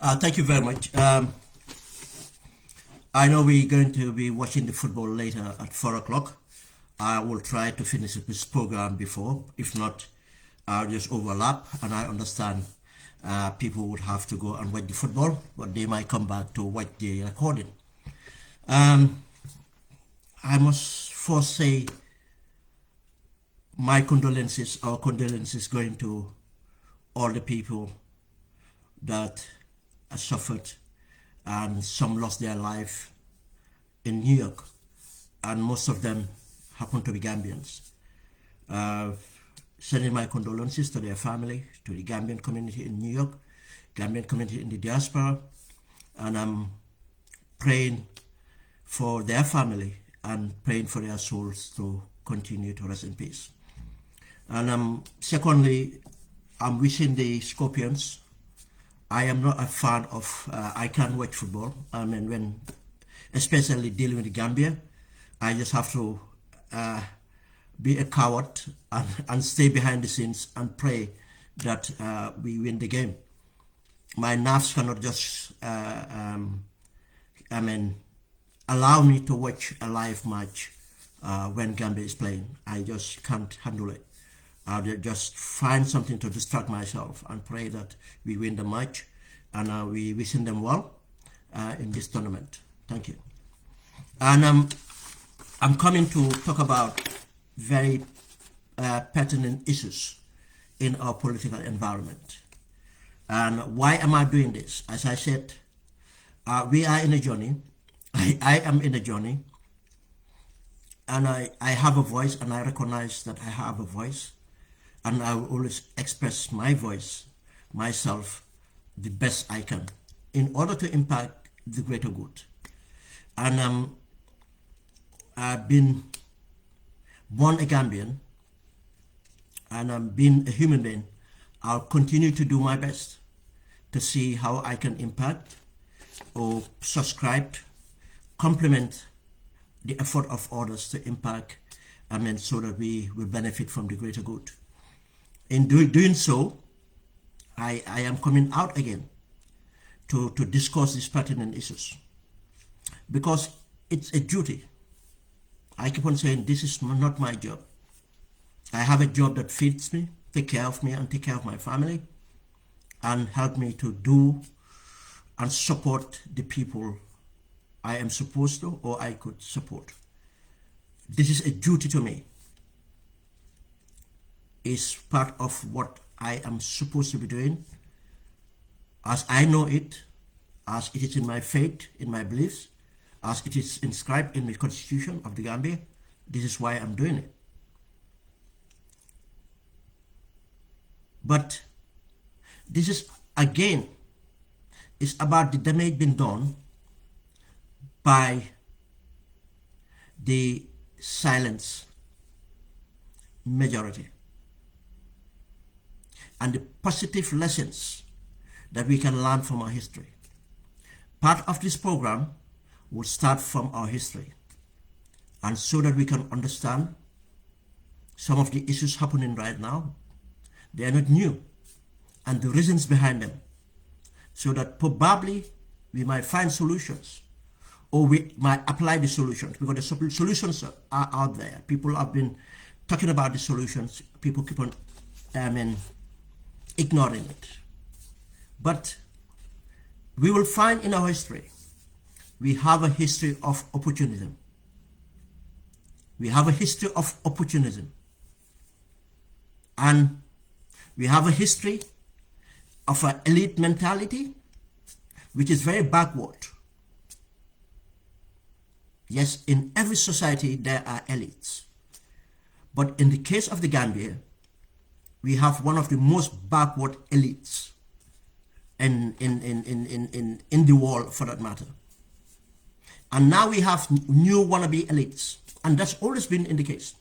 Thank you very much. I know we're going to be watching the football later at 4 o'clock. I will try to finish this program before. If not, I'll just overlap, and I understand people would have to go and watch the football, but they might come back to watch the recording. I must first say my condolences, our condolences going to all the people that suffered and some lost their life in New York, and most of them happen to be Gambians. Sending my condolences to their family, to the Gambian community in New York, Gambian community in the diaspora, and I'm praying for their family and praying for their souls to continue to rest in peace. And secondly, I'm wishing the Scorpions. I am not a fan of, I can't watch football. I mean, when, especially dealing with the Gambia, I just have to be a coward and stay behind the scenes and pray that we win the game. My nerves cannot just, allow me to watch a live match when Gambia is playing. I just can't handle it. I'll just find something to distract myself and pray that we win the match, and we wishing them well in this tournament. Thank you. And I'm coming to talk about very pertinent issues in our political environment. And why am I doing this? As I said, we are in a journey. I am in a journey, and I have a voice, and I recognize that I have a voice, and I will always express my voice, myself, the best I can in order to impact the greater good. And I've been born a Gambian, and I'm being a human being. I'll continue to do my best to see how I can impact or subscribe, complement the effort of others to impact, so that we will benefit from the greater good. In doing so, I am coming out again to discuss these pertinent issues, because it's a duty. I keep on saying this is not my job. I have a job that feeds me, take care of me, and take care of my family, and help me to do and support the people I am supposed to or I could support. This is a duty to me. It's part of what I am supposed to be doing, as I know it, as it is in my faith, in my beliefs, as it is inscribed in the Constitution of the Gambia. This is why I'm doing it. But this is, again, it's about the damage being done by the silence majority, and the positive lessons that we can learn from our history. Part of this program will start from our history, and so that we can understand some of the issues happening right now. They are not new, and the reasons behind them, so that probably we might find solutions, or we might apply the solutions, because the solutions are out there. People have been talking about the solutions. People keep on ignoring it. But we will find in our history, we have a history of opportunism. We have a history of opportunism. And we have a history of an elite mentality, which is very backward. Yes, in every society there are elites. But in the case of the Gambia, we have one of the most backward elites in the world, for that matter. And now we have new wannabe elites, and that's always been in the case.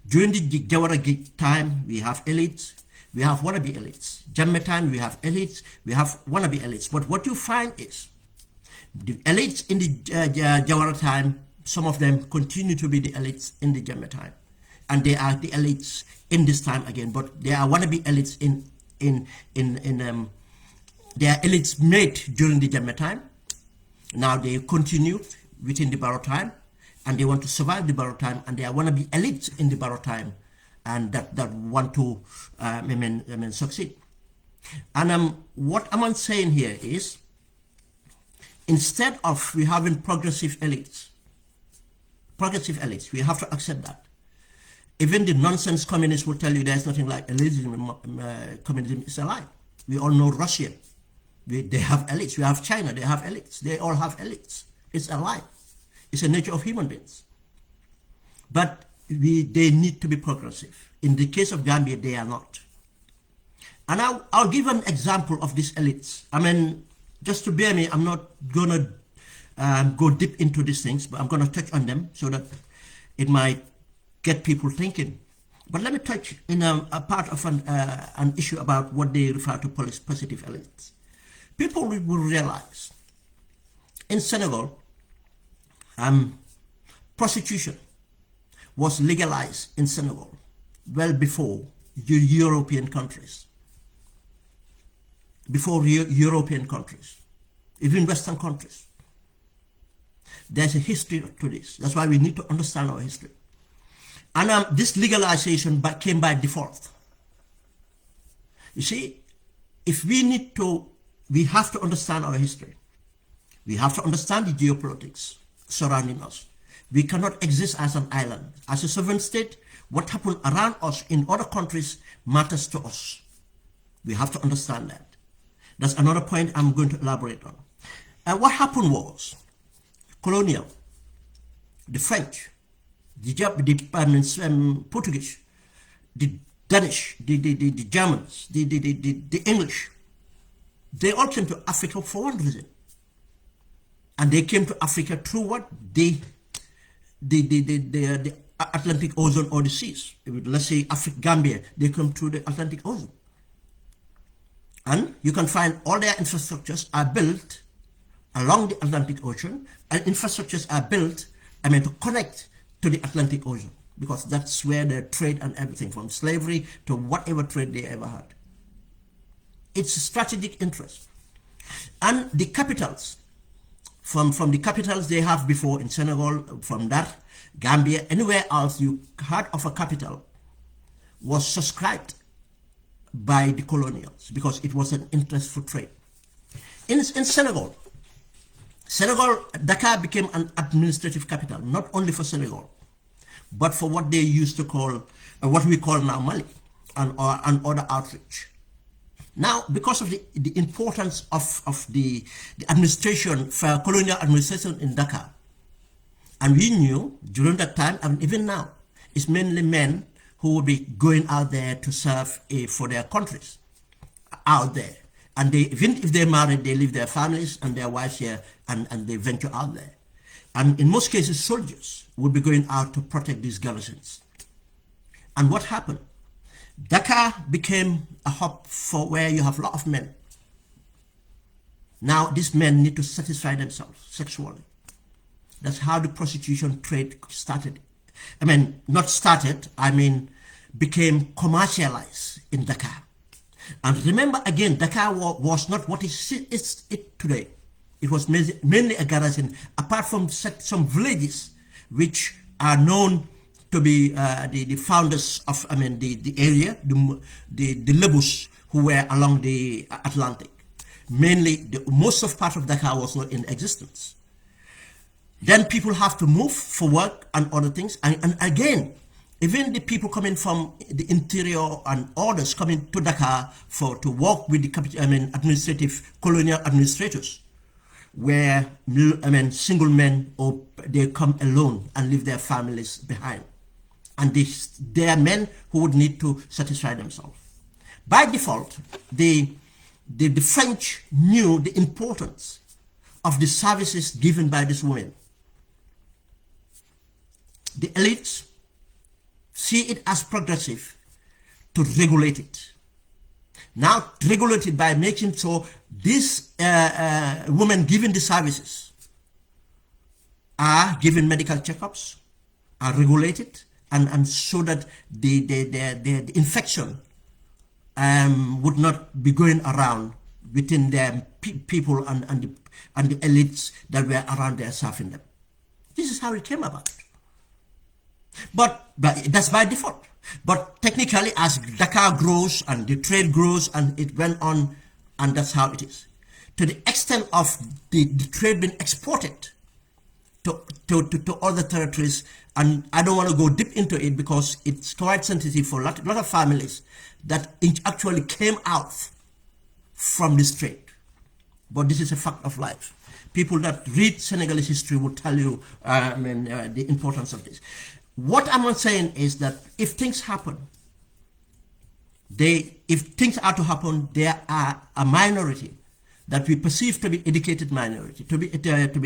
During the Jawara time, we have elites, we have wannabe elites. Jammeh time, we have elites, we have wannabe elites. But what you find is, the elites in the Jawara time, some of them continue to be the elites in the Jammeh time, and they are the elites in this time again. But they are wannabe elites Their elites made during the Jammeh time. Now they continued within the Barrow time, and they want to survive the Barrow time, and they want to be elites in the Barrow time, and that want to succeed. And what I'm saying here is, instead of we having progressive elites, we have to accept that. Even the nonsense communists will tell you there's nothing like elitism. Communism is a lie. We all know Russia. They have elites. We have China. They have elites. They all have elites. It's a lie. It's the nature of human beings. But they need to be progressive. In the case of Gambia, they are not. And I'll give an example of these elites. I mean, just to bear me, I'm not going to go deep into these things, but I'm going to touch on them so that it might get people thinking. But let me touch in a part of an issue about what they refer to as positive elites. People will realize in Senegal, prostitution was legalized in Senegal well before European countries. Before European countries, even Western countries. There's a history to this. That's why we need to understand our history. And this legalization came by default. You see, if we have to understand our history. We have to understand the geopolitics surrounding us. We cannot exist as an island. As a sovereign state, what happened around us in other countries matters to us. We have to understand that. That's another point I'm going to elaborate on. And what happened was, colonial, the French, the Portuguese, the Danish, the Germans, the English, they all came to Africa for one reason. And they came to Africa through what? The Atlantic Ocean or the seas. Let's say Gambia, they come through the Atlantic Ocean. And you can find all their infrastructures are built along the Atlantic Ocean, and infrastructures are built, to connect to the Atlantic Ocean, because that's where the trade and everything, from slavery to whatever trade they ever had. It's a strategic interest. And the capitals, from the capitals they have before in Senegal, from that, Gambia, anywhere else you heard of a capital, was subscribed by the colonials because it was an interest for trade. In Senegal, Dakar became an administrative capital, not only for Senegal, but for what they used to call, what we call now Mali, and other outreach. Now, because of the importance of the administration, for colonial administration in Dakar, and we knew during that time, and even now, it's mainly men who would be going out there to serve for their countries out there. And they, even if they're married, they leave their families and their wives here, and they venture out there. And in most cases, soldiers would be going out to protect these garrisons. And what happened? Dakar became a hub for where you have a lot of men. Now these men need to satisfy themselves sexually. That's how the prostitution trade started. Not started, became commercialized in Dakar. And remember again, Dakar was not what is it today. It was mainly a garrison, apart from some villages which are known to be the founders of the area, the Lebus who were along the Atlantic. Mainly, most of part of Dakar was not in existence. Then people have to move for work and other things, and again, even the people coming from the interior and others coming to Dakar to work with the administrative colonial administrators, where single men, or they come alone and leave their families behind, and they are men who would need to satisfy themselves. By default, the French knew the importance of the services given by these women. The elites see it as progressive to regulate it. Now regulate it by making so these women given the services are given medical checkups, are regulated, and so that the infection would not be going around within their people and the elites that were around there serving them. This is how it came about. But that's by default. But technically, as Dakar grows and the trade grows and it went on, and that's how it is. To the extent of the trade being exported to other territories, and I don't want to go deep into it because it's quite sensitive for a lot of families that it actually came out from this trade. But this is a fact of life. People that read Senegalese history will tell you the importance of this. What I'm not saying is that if things happen, if things are to happen, there are a minority that we perceive to be educated minority, to be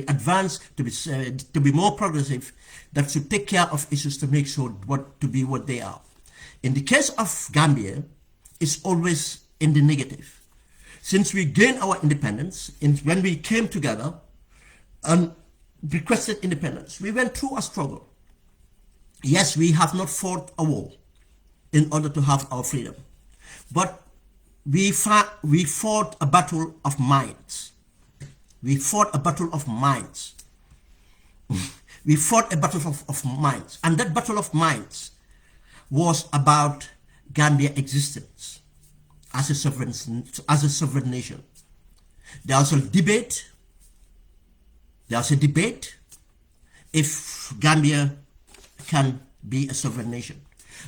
advanced, to be more progressive, that should take care of issues to make sure what they are. In the case of Gambia, it's always in the negative. Since we gained our independence, when we came together and requested independence, we went through a struggle. Yes, we have not fought a war in order to have our freedom, but we fought a battle of minds. We fought a battle of minds. We fought a battle of minds, and that battle of minds was about Gambia existence as a sovereign nation. There was a debate. There was a debate if Gambia can be a sovereign nation.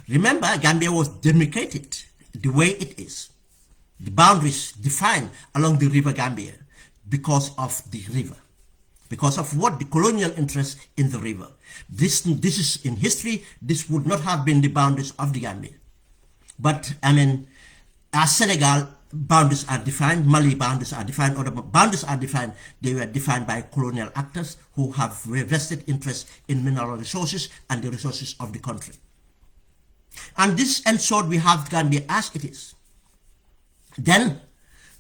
Remember, Gambia was demarcated the way it is. The boundaries defined along the river Gambia because of the river. Because of what? The colonial interest in the river. This is in history, this would not have been the boundaries of the Gambia. But as Senegal, boundaries are defined, Mali boundaries are defined, other boundaries are defined. They were defined by colonial actors who have vested interest in mineral resources and the resources of the country. And this ensured we have Gambia as it is. Then,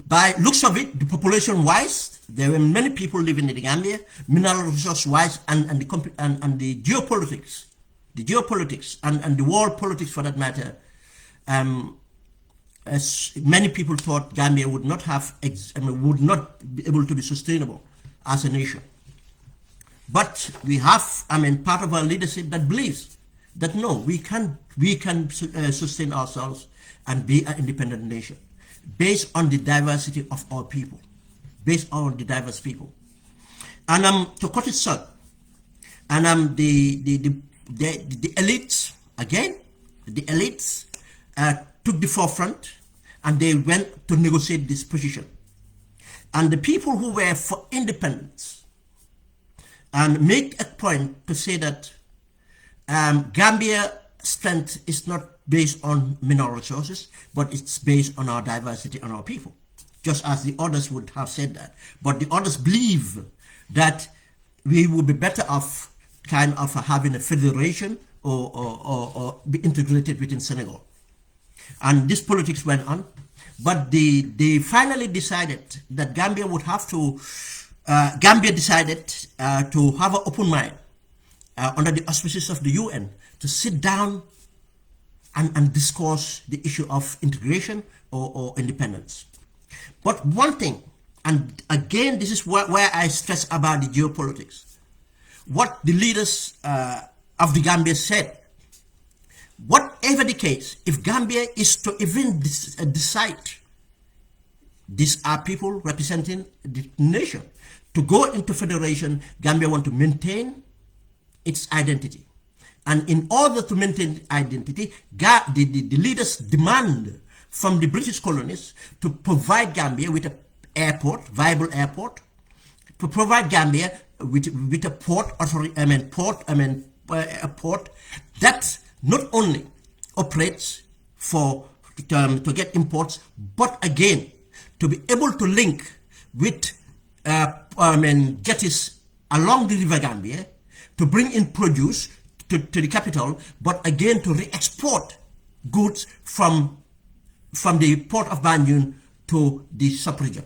by looks of it, the population-wise, there were many people living in the Gambia, mineral resource-wise, and the geopolitics, and the world politics for that matter. As many people thought Gambia would not be able to be sustainable as a nation. But we have, part of our leadership that believes that no, we can sustain ourselves and be an independent nation based on the diversity of our people, based on the diverse people. And to cut it short, and the elites, again, the elites took the forefront and they went to negotiate this position. And the people who were for independence and make a point to say that Gambia strength is not based on mineral resources, but it's based on our diversity and our people, just as the others would have said that. But the others believe that we would be better off kind of having a federation or be integrated within Senegal. And this politics went on, but they finally decided that Gambia would have to, Gambia decided to have an open mind under the auspices of the UN to sit down and discuss the issue of integration or independence. But one thing, and again, this is where I stress about the geopolitics, what the leaders of the Gambia said, whatever the case, if Gambia is to even decide, these are people representing the nation, to go into federation, Gambia want to maintain its identity. And in order to maintain identity, the leaders demand from the British colonies to provide Gambia with an airport, viable airport, to provide Gambia with a port, a port that not only operates to get imports, but again to be able to link with jetties along the river Gambia to bring in produce to the capital, but again to re-export goods from the port of Banjul to the sub-region.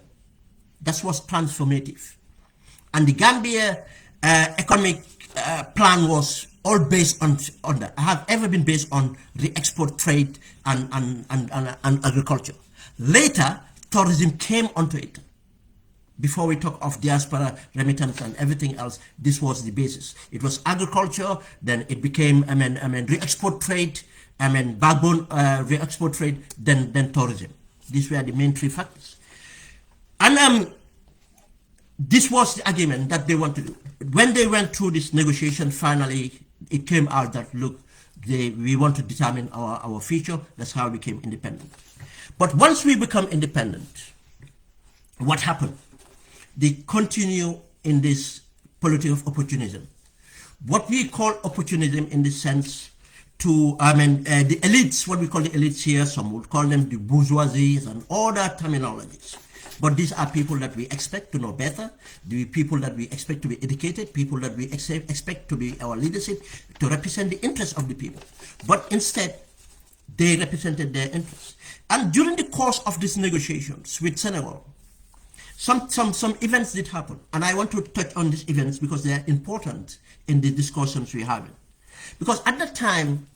That was transformative. And the Gambia economic plan was all based on that. I have ever been based on re-export trade and agriculture. Later, tourism came onto it. Before we talk of diaspora, remittance, and everything else, this was the basis. It was agriculture, then it became, re-export trade, backbone re-export trade, then tourism. These were the main three factors. And this was the argument that they want to do. When they went through this negotiation, finally, it came out that, look, we want to determine our future. That's how we became independent. But once we become independent, what happened? They continue in this policy of opportunism. What we call opportunism in the sense to, the elites, what we call the elites here, some would call them the bourgeoisies and all that terminologies. But these are people that we expect to know better, the people that we expect to be educated, people that we expect to be our leadership, to represent the interests of the people. But instead, they represented their interests. And during the course of these negotiations with Senegal, some events did happen, and I want to touch on these events because they are important in the discussions we're having. Because at that time,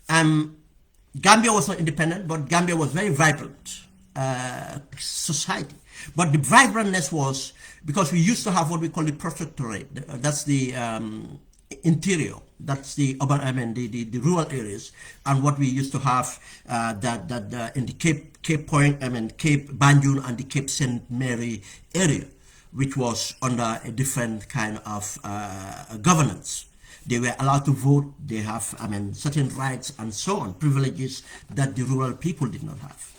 Gambia was not independent, but Gambia was very vibrant society. But the vibrantness was because we used to have what we call the protectorate. That's the interior. That's the urban, the rural areas, and what we used to have in the Cape Point, Cape Banjul and the Cape Saint Mary area, which was under a different kind of governance. They were allowed to vote. They have, certain rights and so on, privileges that the rural people did not have.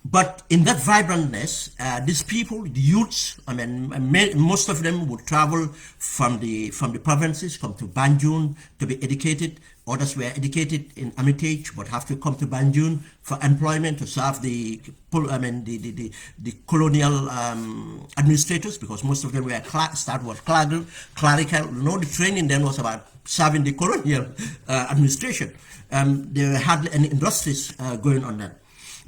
But in that vibrantness, these people, the youths, most of them would travel from the provinces, come to Banjul to be educated. Others were educated in Hermitage, but have to come to Banjul for employment to serve the colonial administrators, because most of them were clerical. No, the training then was about serving the colonial administration. There were hardly any industries going on then.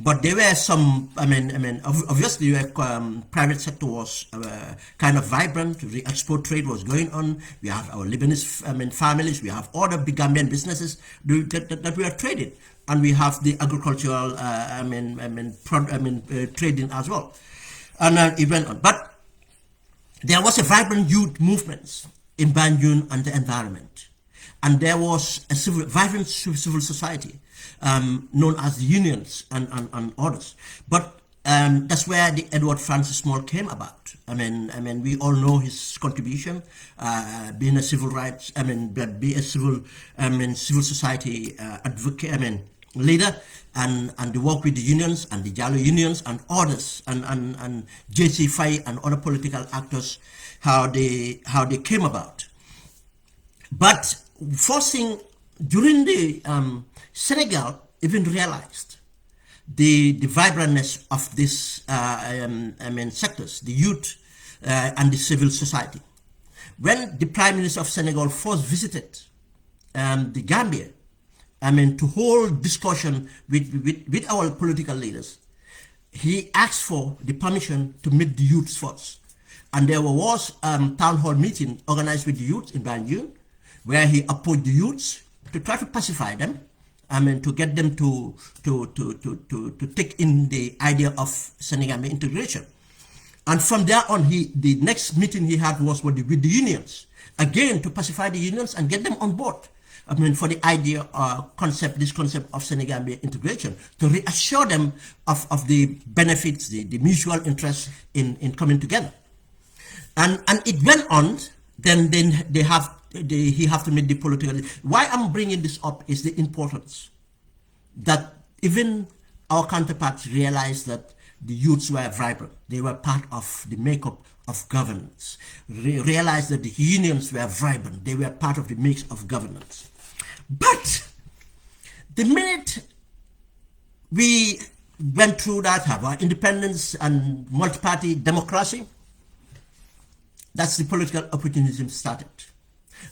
But there were some, obviously the private sector was kind of vibrant, the export trade was going on, we have our Lebanese families, we have other big Gambian businesses that we are trading, and we have the agricultural trading as well. And it went on. But there was a vibrant youth movement in Banjul and the environment. And there was a vibrant civil society known as the unions and others. But that's where the Edward Francis Small came about. We all know his contribution, being a civil rights, be a civil society advocate, leader, and the work with the unions and the Jalo unions and others, and J.C. Faye and other political actors, how they came about. But forcing during the Senegal even realized the vibrantness of this sectors, the youth and the civil society. When the Prime Minister of Senegal first visited the Gambia, to hold discussion with our political leaders, he asked for the permission to meet the youths first. And there was a town hall meeting organized with the youth in Banjul, where he approached the youths to try to pacify them, to get them to take in the idea of Senegambia integration. And from there on, the next meeting he had was with the unions, again to pacify the unions and get them on board. For the idea, this concept of Senegambia integration, to reassure them of the benefits, the mutual interest in coming together. And it went on. Then he have to meet the political. Why I'm bringing this up is the importance that even our counterparts realized that the youths were vibrant. They were part of the makeup of governance. Realized that the unions were vibrant. They were part of the mix of governance. But the minute we went through that, have our independence and multi-party democracy, that's the political opportunism started.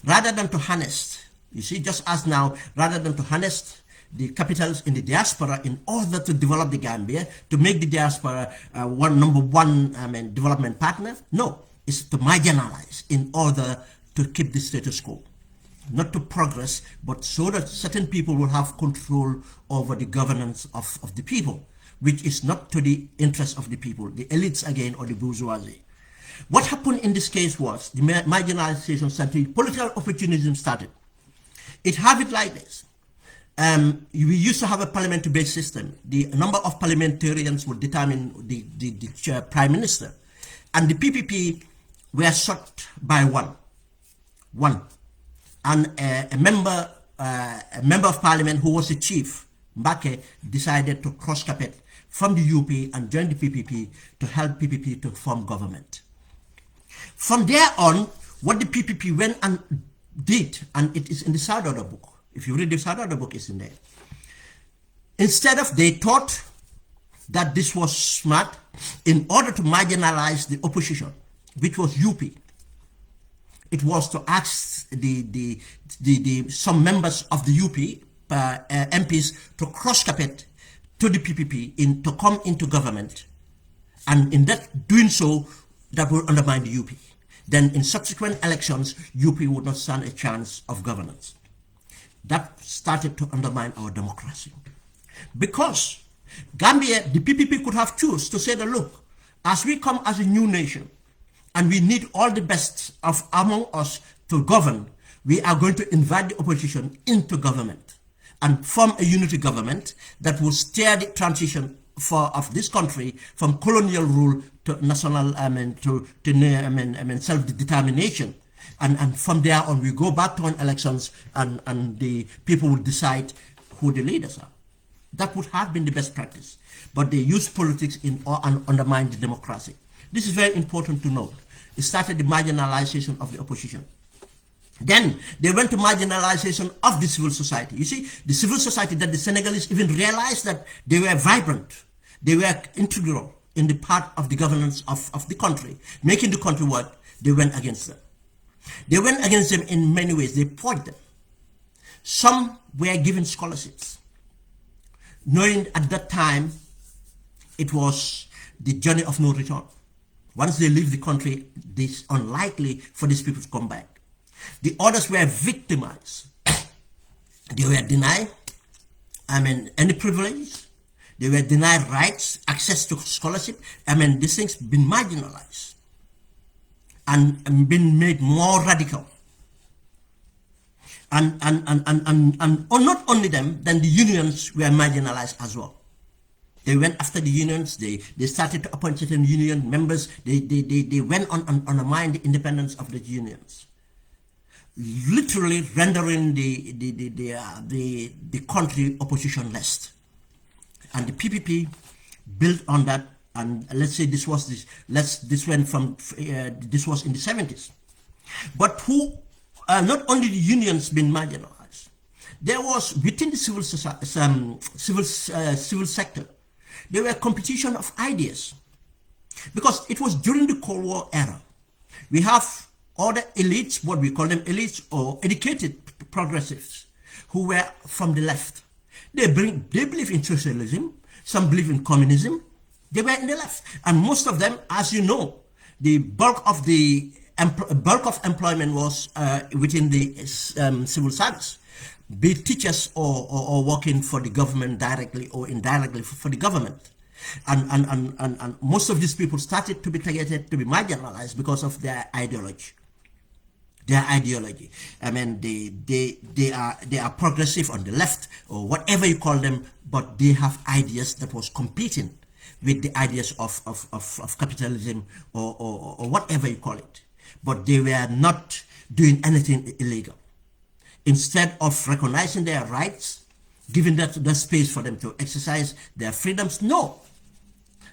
Rather than to harness, you see, just as now, rather than to harness the capitals in the diaspora in order to develop the Gambia, to make the diaspora number one development partner, no, it's to marginalize in order to keep the status quo. Not to progress, but so that certain people will have control over the governance of the people. which is not to the interest of the people, the elites again, or the bourgeoisie. What happened in this case was the marginalization started, political opportunism started. It have it like this. We used to have a parliamentary-based system. The number of parliamentarians would determine the prime minister. And the PPP were shot by one. And a member of parliament who was the chief, Mbake, decided to cross-carpet from the UP and join the PPP to help PPP to form government. From there on, what the PPP went and did, and it is in the side of the book. If you read the side of the book, it's in there. Instead of, they thought that this was smart in order to marginalize the opposition, which was UP. It was to ask some members of the UP MPs to cross-carpet to the PPP to come into government, and in that doing so, that would undermine the UP. Then in subsequent elections, UP would not stand a chance of governance. That started to undermine our democracy. Because Gambia, the PPP could have chosen to say that, look, as we come as a new nation, and we need all the best of among us to govern, we are going to invite the opposition into government and form a unity government that will steer the transition of this country from colonial rule to national, self-determination. And from there on, we go back to an elections, and the people will decide who the leaders are. That would have been the best practice. But they use politics and undermine the democracy. This is very important to note. It started the marginalization of the opposition. Then they went to marginalization of the civil society. You see, the civil society, that the Senegalese even realized that they were vibrant. They were integral in the part of the governance of the country, making the country work. They went against them. They went against them in many ways. They fought them. Some were given scholarships, knowing at that time it was the journey of no return. Once they leave the country, it's unlikely for these people to come back. The others were victimized. They were denied, any privilege. They were denied rights, access to scholarship. These things been marginalized and been made more radical. And not only them, then the unions were marginalized as well. They went after the unions. They started to appoint certain union members. They went on undermine the independence of the unions, literally rendering the country oppositionless. And the PPP built on that. And let's say this was this went from this was in the 70s. But not only the unions been marginalized, there was within the civil society, civil sector, there were competition of ideas, because it was during the Cold War era. We have other elites, what we call them elites or educated progressives, who were from the left. They believe in socialism. Some believe in communism. They were in the left, and most of them, as you know, the bulk of employment was within the civil service, be it teachers or working for the government directly or indirectly for the government. And most of these people started to be targeted, to be marginalized because of their ideology. They are progressive on the left or whatever you call them, but they have ideas that was competing with the ideas of capitalism or whatever you call it. But they were not doing anything illegal. Instead of recognizing their rights, giving that space for them to exercise their freedoms, no.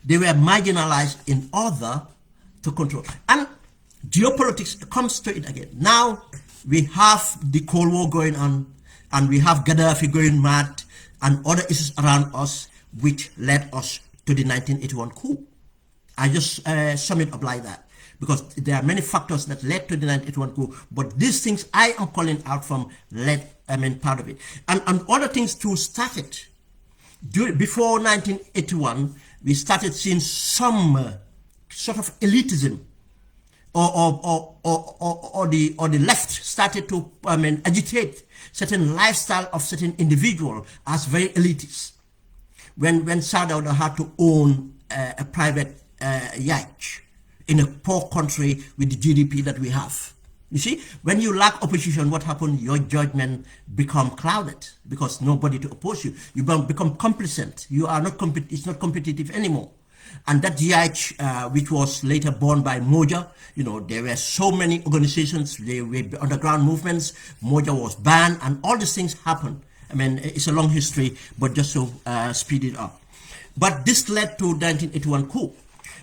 They were marginalized in order to control. And geopolitics comes to it again. Now we have the Cold War going on, and we have Gaddafi going mad, and other issues around us, which led us to the 1981 coup. I just sum it up like that, because there are many factors that led to the 1981 coup, but these things I am calling out from part of it. And other things too started. Before 1981, we started seeing some sort of elitism, or the left started to agitate certain lifestyle of certain individual as very elitist. when South Africa had to own a private yacht in a poor country with the GDP that we have. You see, when you lack opposition, what happened? Your judgment become clouded because nobody to oppose you. You become complacent. You are not it's not competitive anymore. And that GH, which was later born by Moja, you know, there were so many organizations, there were underground movements, Moja was banned, and all these things happened. I mean, it's a long history, but just to speed it up. But this led to 1981 coup.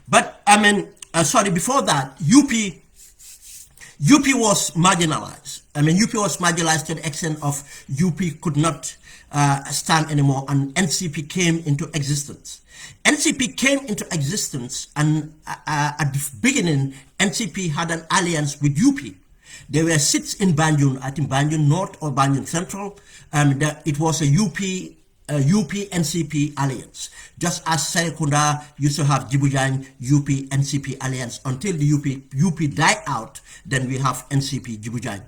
But, I mean, sorry, before that, UP was marginalized. I mean, UP was marginalized to the extent of UP could not stand anymore, and NCP came into existence. NCP came into existence, and at the beginning, NCP had an alliance with UP. There were seats in Banjul, I think Banjul North or Banjul Central. It was a UP-NCP alliance, just as Serekunda used to have Djibu UP-NCP alliance until the UP died out. Then we have NCP Djibu.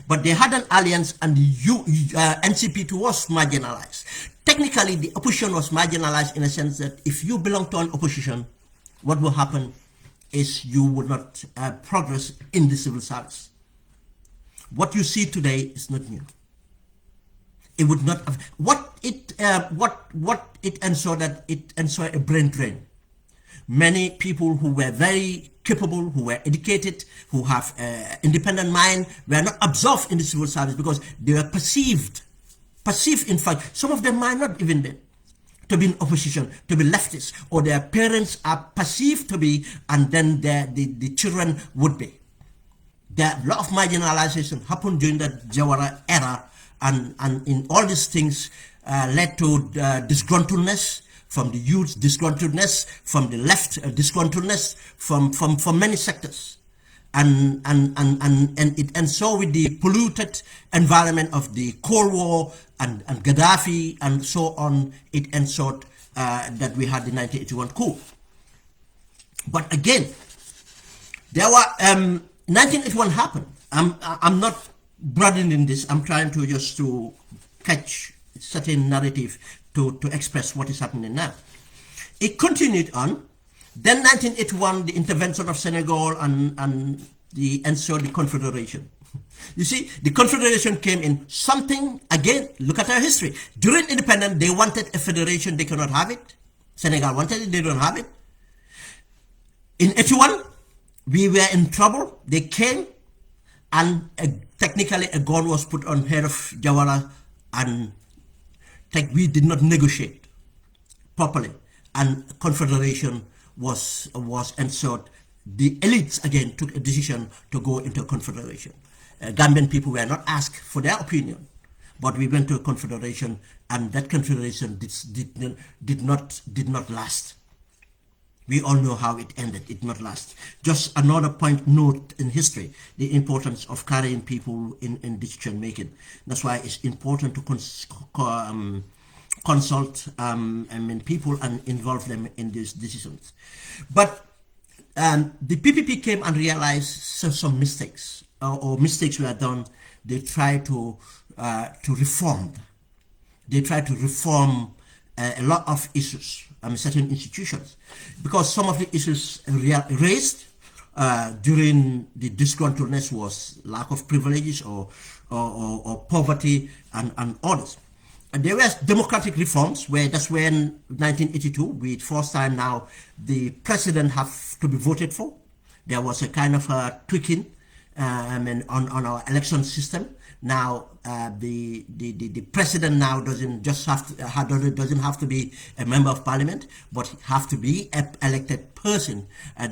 But they had an alliance, and the NCP too was marginalized. Technically, the opposition was marginalized in a sense that if you belong to an opposition, what will happen is you would not progress in the civil service. What you see today is not new. It would not have, what it ensured that it ensured a brain drain. Many people who were very capable, who were educated, who have independent mind, were not absorbed in the civil service because they were perceived in fact, some of them might not even be to be in opposition, to be leftists, or their parents are perceived to be, and then the children would be. There a lot of marginalization happened during the Jawara era, and in all these things led to disgruntledness from the youth, disgruntledness from the left, disgruntledness from many sectors. And so with the polluted environment of the Cold War and Gaddafi and so on, it ensured that we had the 1981 coup. But again, there were 1981 happened. I'm not broadening this. I'm trying to just to catch certain narrative to express what is happening now. It continued on. Then 1981, the intervention of Senegal and ensured the Confederation. You see, the Confederation came in something, again, look at our history. During independence, they wanted a federation, they cannot have it. Senegal wanted it, they don't have it. In 81, we were in trouble. They came, and technically a gun was put on head of Jawara, and we did not negotiate properly, and Confederation was ensured. The elites again took a decision to go into a confederation. Gambian people were not asked for their opinion, but we went to a confederation, and that confederation did not last. We all know how it ended. It did not last. Just another note in history: the importance of carrying people in decision making. That's why it's important to consult people and involve them in these decisions. But the PPP came and realized some mistakes, or mistakes were done. They tried to reform. They tried to reform a lot of issues, certain institutions, because some of the issues raised during the disgruntledness was lack of privileges or poverty and others. And there were democratic reforms where that's when 1982, with first time now, the president have to be voted for. There was a kind of a tweaking on our election system. Now the president now doesn't have to be a member of parliament, but have to be an elected person,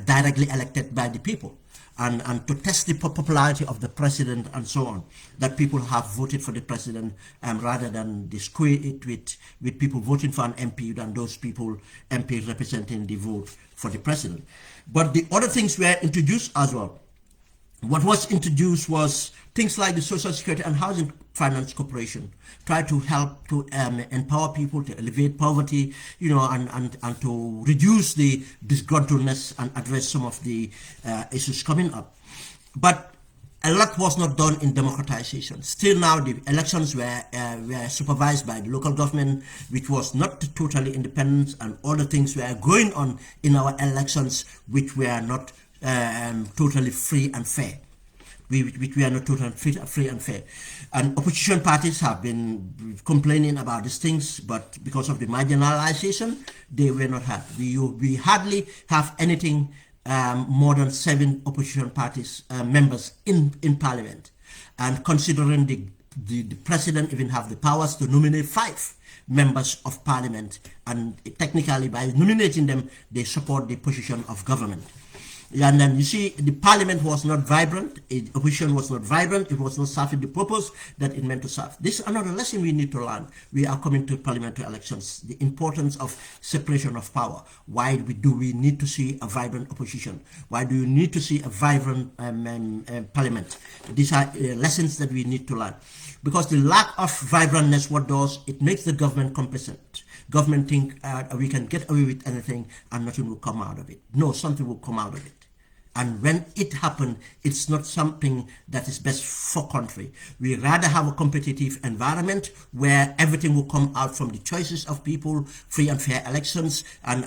directly elected by the people. And to test the popularity of the president and so on, that people have voted for the president rather than square it with people voting for an MP than those people, MP representing the vote for the president. But the other things were introduced as well. What was introduced was things like the Social Security and Housing Finance Corporation, try to help to empower people, to alleviate poverty, and to reduce the disgruntledness and address some of the issues coming up. But a lot was not done in democratization. Still now the elections were supervised by the local government, which was not totally independent, and other things were going on in our elections which were not totally free and fair. Which we are not totally free and fair. And opposition parties have been complaining about these things, but because of the marginalization, they were not heard. We hardly have anything more than 7 opposition parties members in parliament. And considering the president even have the powers to nominate 5 members of parliament, and technically by nominating them, they support the position of government. And then you see the parliament was not vibrant, the opposition was not vibrant, it was not serving the purpose that it meant to serve. This is another lesson we need to learn. We are coming to parliamentary elections, the importance of separation of power. Why do we need to see a vibrant opposition? Why do you need to see a vibrant parliament? These are lessons that we need to learn. Because the lack of vibrantness, what does, it makes the government complacent. Government think we can get away with anything and nothing will come out of it. No, something will come out of it. And when it happened, it's not something that is best for country. We rather have a competitive environment where everything will come out from the choices of people, free and fair elections, and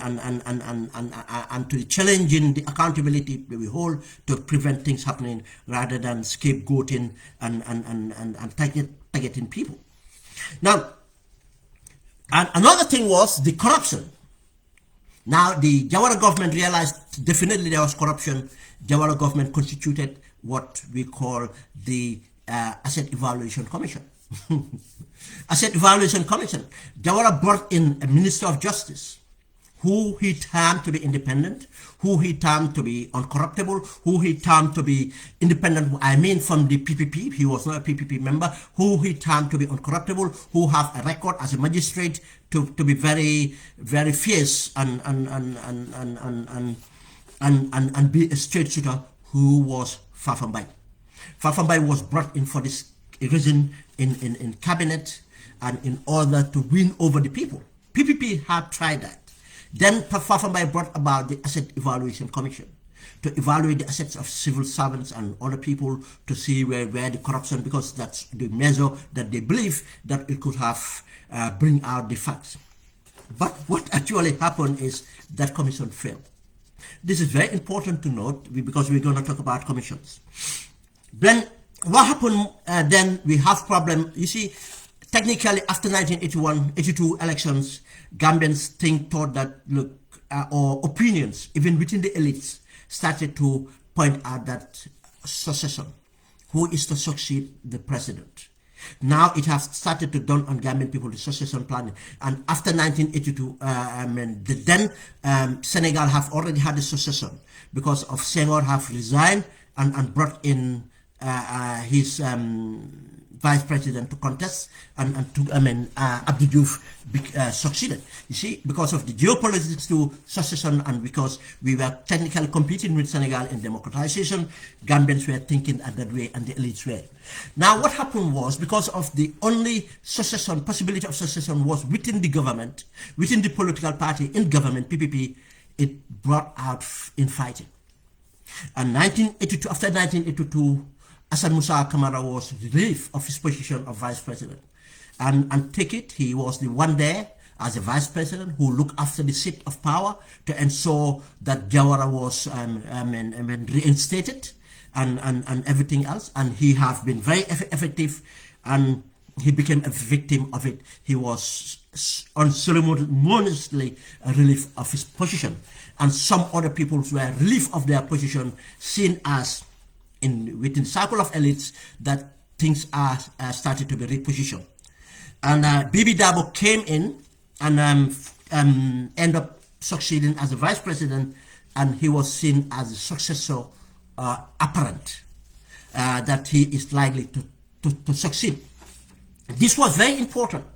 to the challenging the accountability that we hold to prevent things happening, rather than scapegoating and targeting people. Now, and another thing was the corruption. Now, the Jawara government realized definitely there was corruption. Jawara government constituted what we call the Asset Evaluation Commission. Asset Evaluation Commission. Jawara brought in a Minister of Justice, who he termed to be independent, who he termed to be uncorruptible, who he termed to be independent, I mean from the PPP, he was not a PPP member, who he termed to be uncorruptible, who have a record as a magistrate to be very, very fierce and be a straight shooter, who was Fafambai. Fafambai was brought in for this reason in cabinet and in order to win over the people. PPP had tried that. Then Fafambai brought about the Asset Evaluation Commission to evaluate the assets of civil servants and other people to see where the corruption, because that's the measure that they believe that it could have bring out the facts. But what actually happened is that commission failed. This is very important to note because we're going to talk about commissions. Then what happened? Then we have problem. You see, technically after 1981-82 elections, Gambians thought that, look, or opinions, even within the elites, started to point out that succession, who is to succeed the president. Now it has started to dawn on Gambian people the succession planning. And after 1982, Senegal have already had a succession because of Senghor have resigned and brought in his vice president to contest, and Abdou Diouf succeeded. You see, because of the geopolitics to succession, and because we were technically competing with Senegal in democratization, Gambians were thinking that way and the elites were. Now what happened was, because of the only succession, possibility of succession was within the government, within the political party in government, PPP, it brought out infighting. And 1982, after 1982, Hassan Musa Kamara was relieved of his position of vice president. And take it, he was the one there as a vice president who looked after the seat of power to ensure that Jawara was reinstated and everything else. And he has been very effective, and he became a victim of it. He was unceremoniously relieved of his position. And some other people were relieved of their position, seen as within the circle of elites that things are started to be repositioned. And Bibi Dabo came in and ended up succeeding as a vice president, and he was seen as a successor apparent, that he is likely to succeed. This was very important.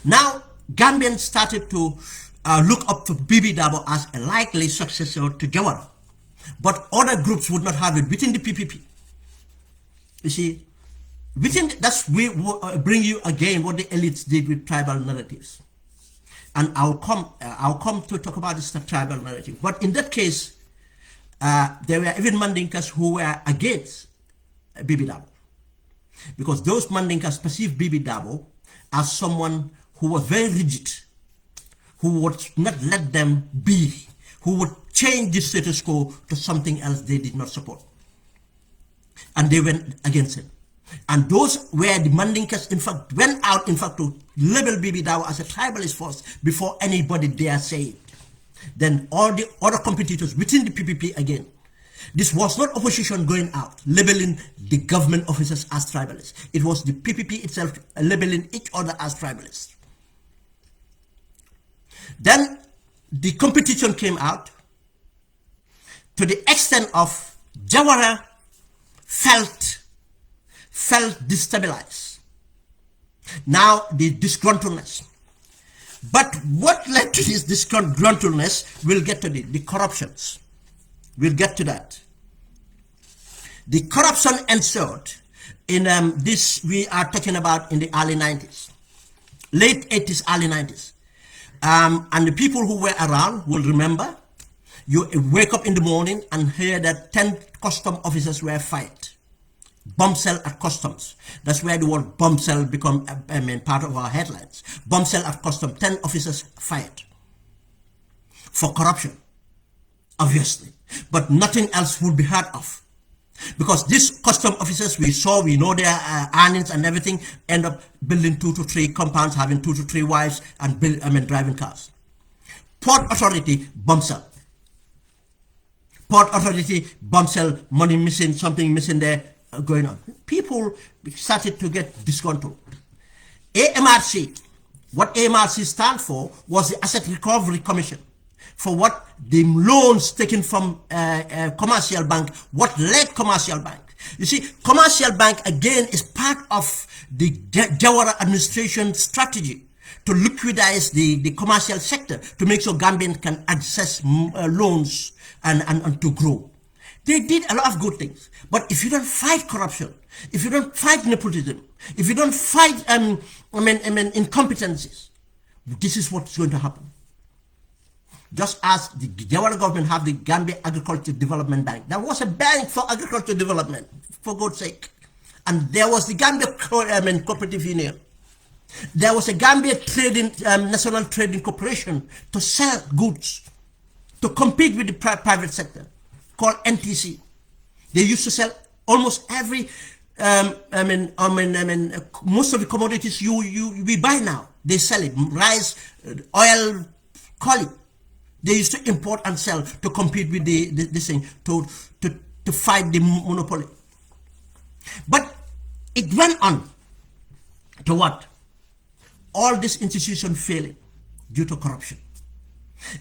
Now Gambians started to look up to Bibi Dabo as a likely successor to Jawara. But other groups would not have it within the PPP. You see, that's we bring you again what the elites did with tribal narratives. And I'll come to talk about this tribal narrative. But in that case, there were even Mandinkas who were against Bibi Dabo, because those Mandinkas perceived Bibi Dabo as someone who was very rigid, who would not let them be, who would change the status quo to something else they did not support. And they went against him. And those were the Mandinkas, in fact, went out, in fact, to label Bibi Dabo as a tribalist force before anybody dare say it. Then all the other competitors within the PPP again. This was not opposition going out, labeling the government officers as tribalists. It was the PPP itself labeling each other as tribalists. Then the competition came out to the extent of Jawara felt destabilized. Now the disgruntledness. But what led to this disgruntledness, we'll get to the corruptions. We'll get to that. The corruption ensued in this, we are talking about in the early 90s, late 80s, early 90s. And the people who were around will remember, you wake up in the morning and hear that 10 custom officers were fired. Bomb cell at customs. That's where the word bomb cell become part of our headlines. Bomb cell at customs, 10 officers fired for corruption, obviously. But nothing else would be heard of. Because these custom officers we know their earnings and everything, end up building 2 to 3 compounds, having 2 to 3 wives, and driving cars. Port Authority, bomb cell. Port Authority, bomb cell, money missing, something missing there, going on. People started to get disgruntled. AMRC, what AMRC stands for was the Asset Recovery Commission. For what the loans taken from Commercial Bank, what led Commercial Bank. You see, Commercial Bank again is part of the Jawara administration strategy to liquidize the commercial sector, to make sure Gambians can access loans and to grow. They did a lot of good things. But if you don't fight corruption, if you don't fight nepotism, if you don't fight incompetencies, this is what's going to happen. Just as the Jawara government have the Gambia Agriculture Development Bank. There was a bank for agriculture development, for God's sake. And there was the Gambia Cooperative Union. There was a Gambia National Trading Corporation to sell goods, to compete with the private sector, called NTC. They used to sell almost every, most of the commodities we buy now. They sell it, rice, oil, collie. They used to import and sell to compete with this thing, to fight the monopoly. But it went on to what? All this institution failing due to corruption.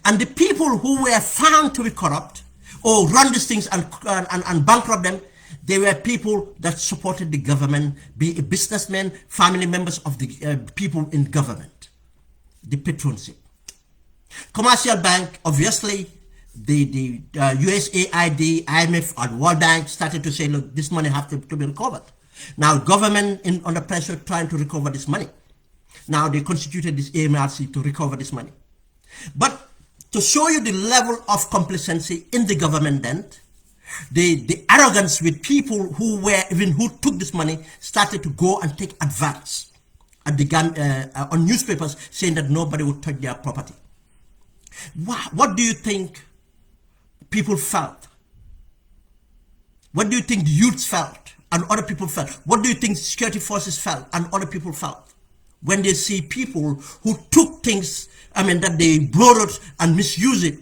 And the people who were found to be corrupt or run these things and bankrupt them, they were people that supported the government, be it businessmen, family members of the people in government, the patronship. Commercial Bank, obviously, the USAID, IMF, and World Bank started to say, look, this money has to be recovered. Now, government under pressure trying to recover this money. Now, they constituted this AMRC to recover this money. But to show you the level of complacency in the government then, the arrogance with people who took this money started to go and take advance at on newspapers saying that nobody would touch their property. What do you think people felt? What do you think the youths felt and other people felt? What do you think security forces felt and other people felt when they see people who took things, that they borrowed and misused it,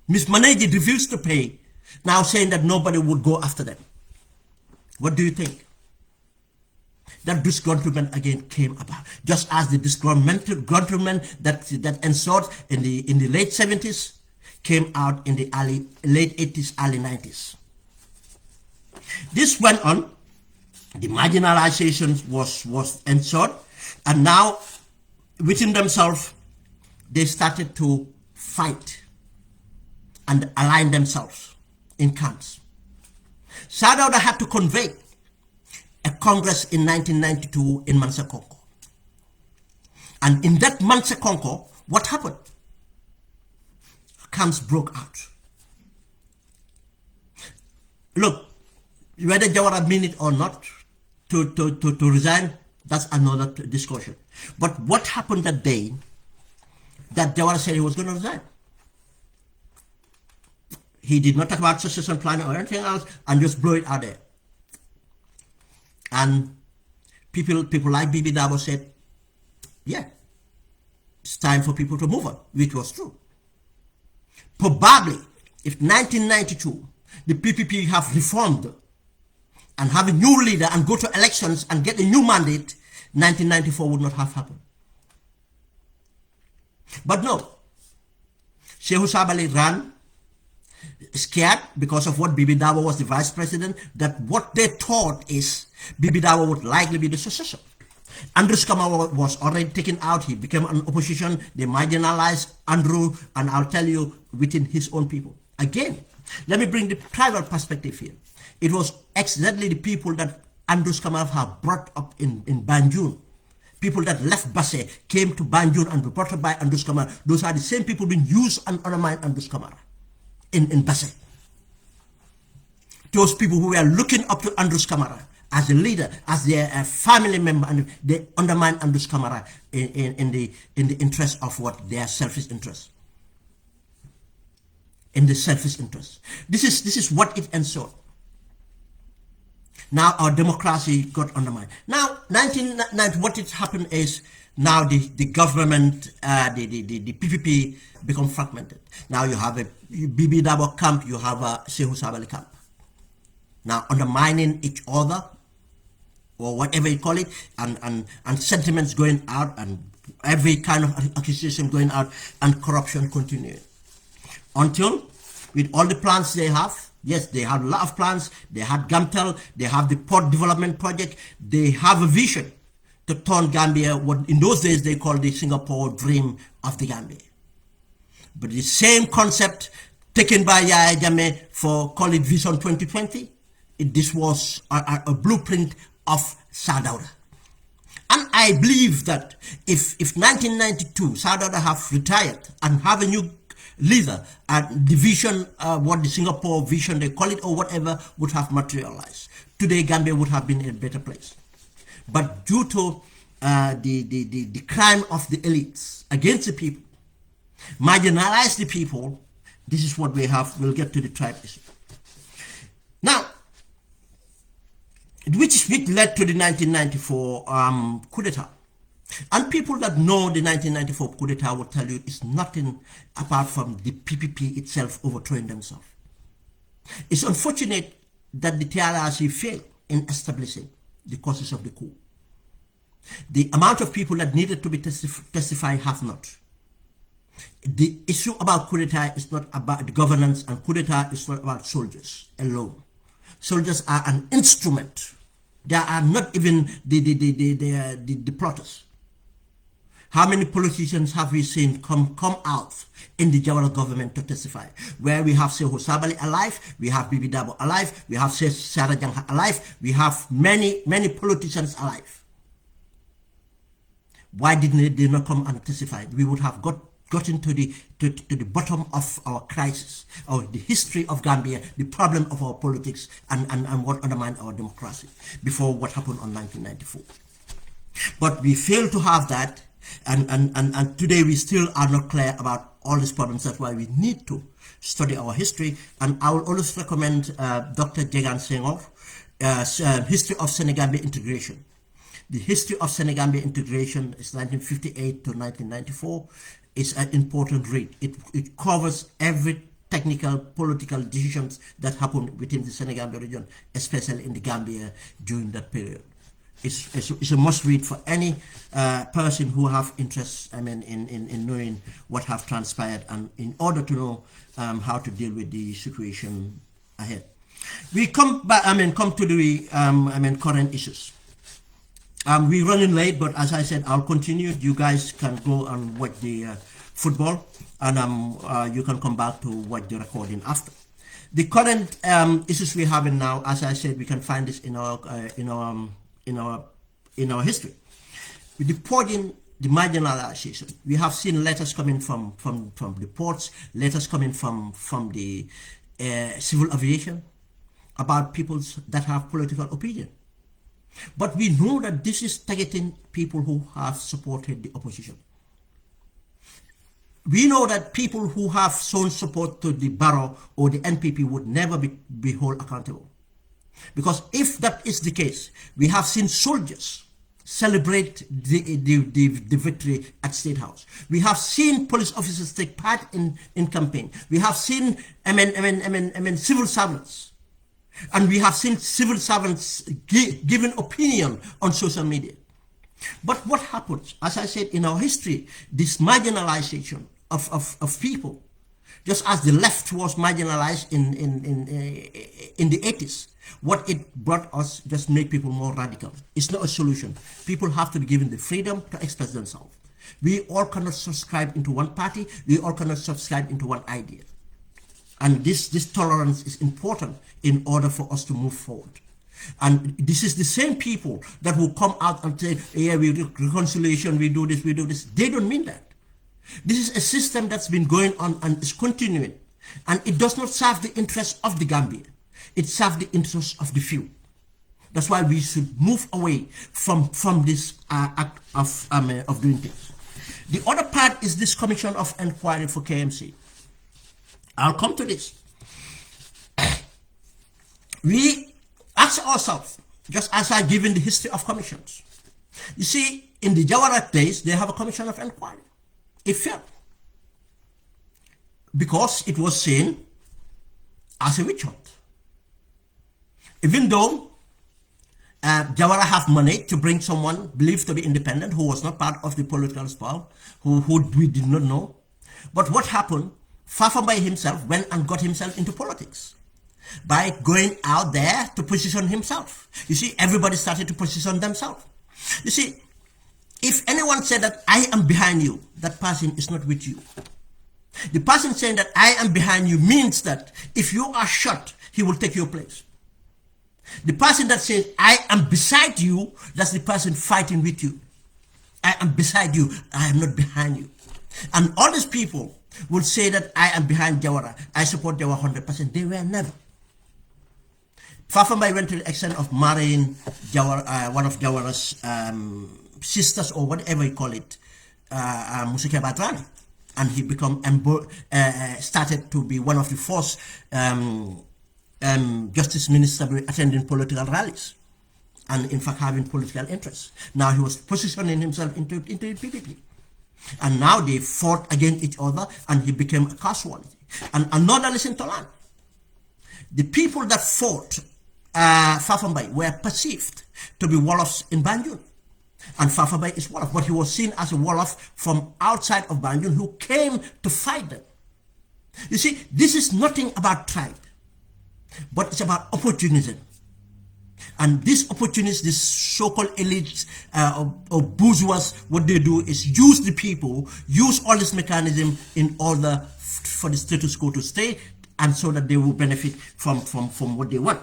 mismanaged it, refused to pay, now saying that nobody would go after them? What do you think? That disgruntlement again came about, just as the disgruntlement that ensued in the late 70s came out in the late 80s, early 90s. This went on. The marginalization was ensured, and now within themselves they started to fight and align themselves in camps. Sadauda had to convey a congress in 1992 in Mansa Konko. And in that Mansa Konko, what happened? Camps broke out. Look, Whether Jawara mean it or not to resign, that's another discussion. But what happened that day that Jawara said he was going to resign? He did not talk about succession planning or anything else, and just blow it out there. And people like Bibi Dabo said, yeah, it's time for people to move on, which was true. Probably, if 1992, the PPP have reformed and have a new leader and go to elections and get a new mandate, 1994 would not have happened. But no, Shehu Sabali ran scared because of what Bibi Dabo was the vice president, that what they thought is Bibi Dabo would likely be the successor. Andrew Skama was already taken out. He became an opposition. They marginalized Andrew, and I'll tell you, within his own people. Again, let me bring the tribal perspective here. It was exactly the people that Andrew Skama have brought up in Banjul. People that left Basse came to Banjul and were brought up by Andrew Skama. Those are the same people being used and undermined Andrew Skama in Basse. Those people who were looking up to Andrew Kamara as a leader, as their family member, and they undermine Andrew Kamara in the interest of what their selfish interest. In the selfish interest. This is what it ensured. Now our democracy got undermined. Now 1990, what it happened is now the government, the PPP become fragmented. Now you have a Bibi Dabo camp, you have a Shehu Sabali camp. Now undermining each other, or whatever you call it, and sentiments going out, and every kind of accusation going out, and corruption continuing. Until, with all the plans they have, yes, they have a lot of plans, they had Gamtel, they have the port development project, they have a vision to turn Gambia, what in those days they called the Singapore dream of the Gambia. But the same concept taken by Yahya Jammeh for, call it Vision 2020, this was a blueprint of Sadauda. And I believe that if 1992 Sadauda have retired and have a new leader, and the vision, what the Singapore vision they call it or whatever, would have materialized, today Gambia would have been in a better place. But due to the crime of the elites against the people, marginalize the people, this is what we have. We'll get to the tribe issue. Now, which led to the 1994 coup d'etat. And people that know the 1994 coup d'etat will tell you it's nothing apart from the PPP itself overthrowing themselves. It's unfortunate that the TRRC failed in establishing the causes of the coup. The amount of people that needed to be testified have not. The issue about coup d'etat is not about the governance, and coup d'etat is not about soldiers alone. Soldiers are an instrument. They are not even the plotters. How many politicians have we seen come out in the Jawara government to testify? Where we have Shehu Sabali alive, we have Bibi Dabo alive, we have Sarah Jangha alive, we have many politicians alive. Why didn't they not come and testify? We would have gotten to the bottom of our crisis, or the history of Gambia, the problem of our politics, and what undermined our democracy before what happened on 1994. But we failed to have that, and today we still are not clear about all these problems. That's why we need to study our history. And I will always recommend Dr. 𝐭𝐡𝐞 𝐁𝐮𝐫𝐧𝐢𝐬𝐬𝐮 History of Senegambia Integration. The history of Senegambia integration is 1958 to 1994. It's an important read. It covers every technical, political decisions that happened within the Senegambia region, especially in the Gambia during that period. It's a must read for any person who have interest, in knowing what have transpired, and in order to know how to deal with the situation ahead. We come back, come to the current issues. We're running late, but as I said, I'll continue. You guys can go and watch the football, and you can come back to watch the recording after. The current issues we're having now, as I said, we can find this in our history. With the purging, the marginalization, we have seen letters coming from the ports, letters coming from the civil aviation, about people that have political opinion. But we know that this is targeting people who have supported the opposition. We know that people who have shown support to the Barrow or the NPP would never be held accountable. Because if that is the case, we have seen soldiers celebrate the victory at State House. We have seen police officers take part in campaign. We have seen civil servants. And we have seen civil servants giving opinion on social media. But what happens, as I said, in our history, this marginalization of people, just as the left was marginalized in the 80s, what it brought us just made people more radical. It's not a solution. People have to be given the freedom to express themselves. We all cannot subscribe into one party. We all cannot subscribe into one idea. And this tolerance is important in order for us to move forward. And this is the same people that will come out and say, yeah, we do reconciliation, we do this, we do this. They don't mean that. This is a system that's been going on and is continuing. And it does not serve the interests of the Gambia. It serves the interests of the few. That's why we should move away from this act of doing things. The other part is this commission of inquiry for KMC. I'll come to this. We ask ourselves, just as I give in the history of commissions. You see, in the Jawara days, they have a commission of inquiry. It failed. Because it was seen as a witch hunt. Even though Jawara have money to bring someone believed to be independent, who was not part of the political spell, who we did not know. But what happened? Fafambai himself went and got himself into politics by going out there to position himself. You see, everybody started to position themselves. You see, if anyone said that I am behind you, that person is not with you. The person saying that I am behind you means that if you are shot, he will take your place. The person that says I am beside you, that's the person fighting with you. I am beside you, I am not behind you. And all these people will say that I am behind Jawara, I support Jawara 100%. They were never. Fafambai went to the extent of marrying Jawara, one of Jawara's sisters, or whatever you call it, Musike Batrani. And he started to be one of the first justice minister attending political rallies. And in fact having political interests. Now he was positioning himself into the PPP. And now they fought against each other and he became a casualty. And another lesson to learn. The people that fought Fafambai were perceived to be Wolofs in Banjul. And Fafambai is Wolof, but he was seen as a Wolof from outside of Banjul who came to fight them. You see, this is nothing about tribe, but it's about opportunism. And these opportunists, these so-called elites or bourgeois, what they do is use the people, use all this mechanism in order for the status quo to stay, and so that they will benefit from what they want.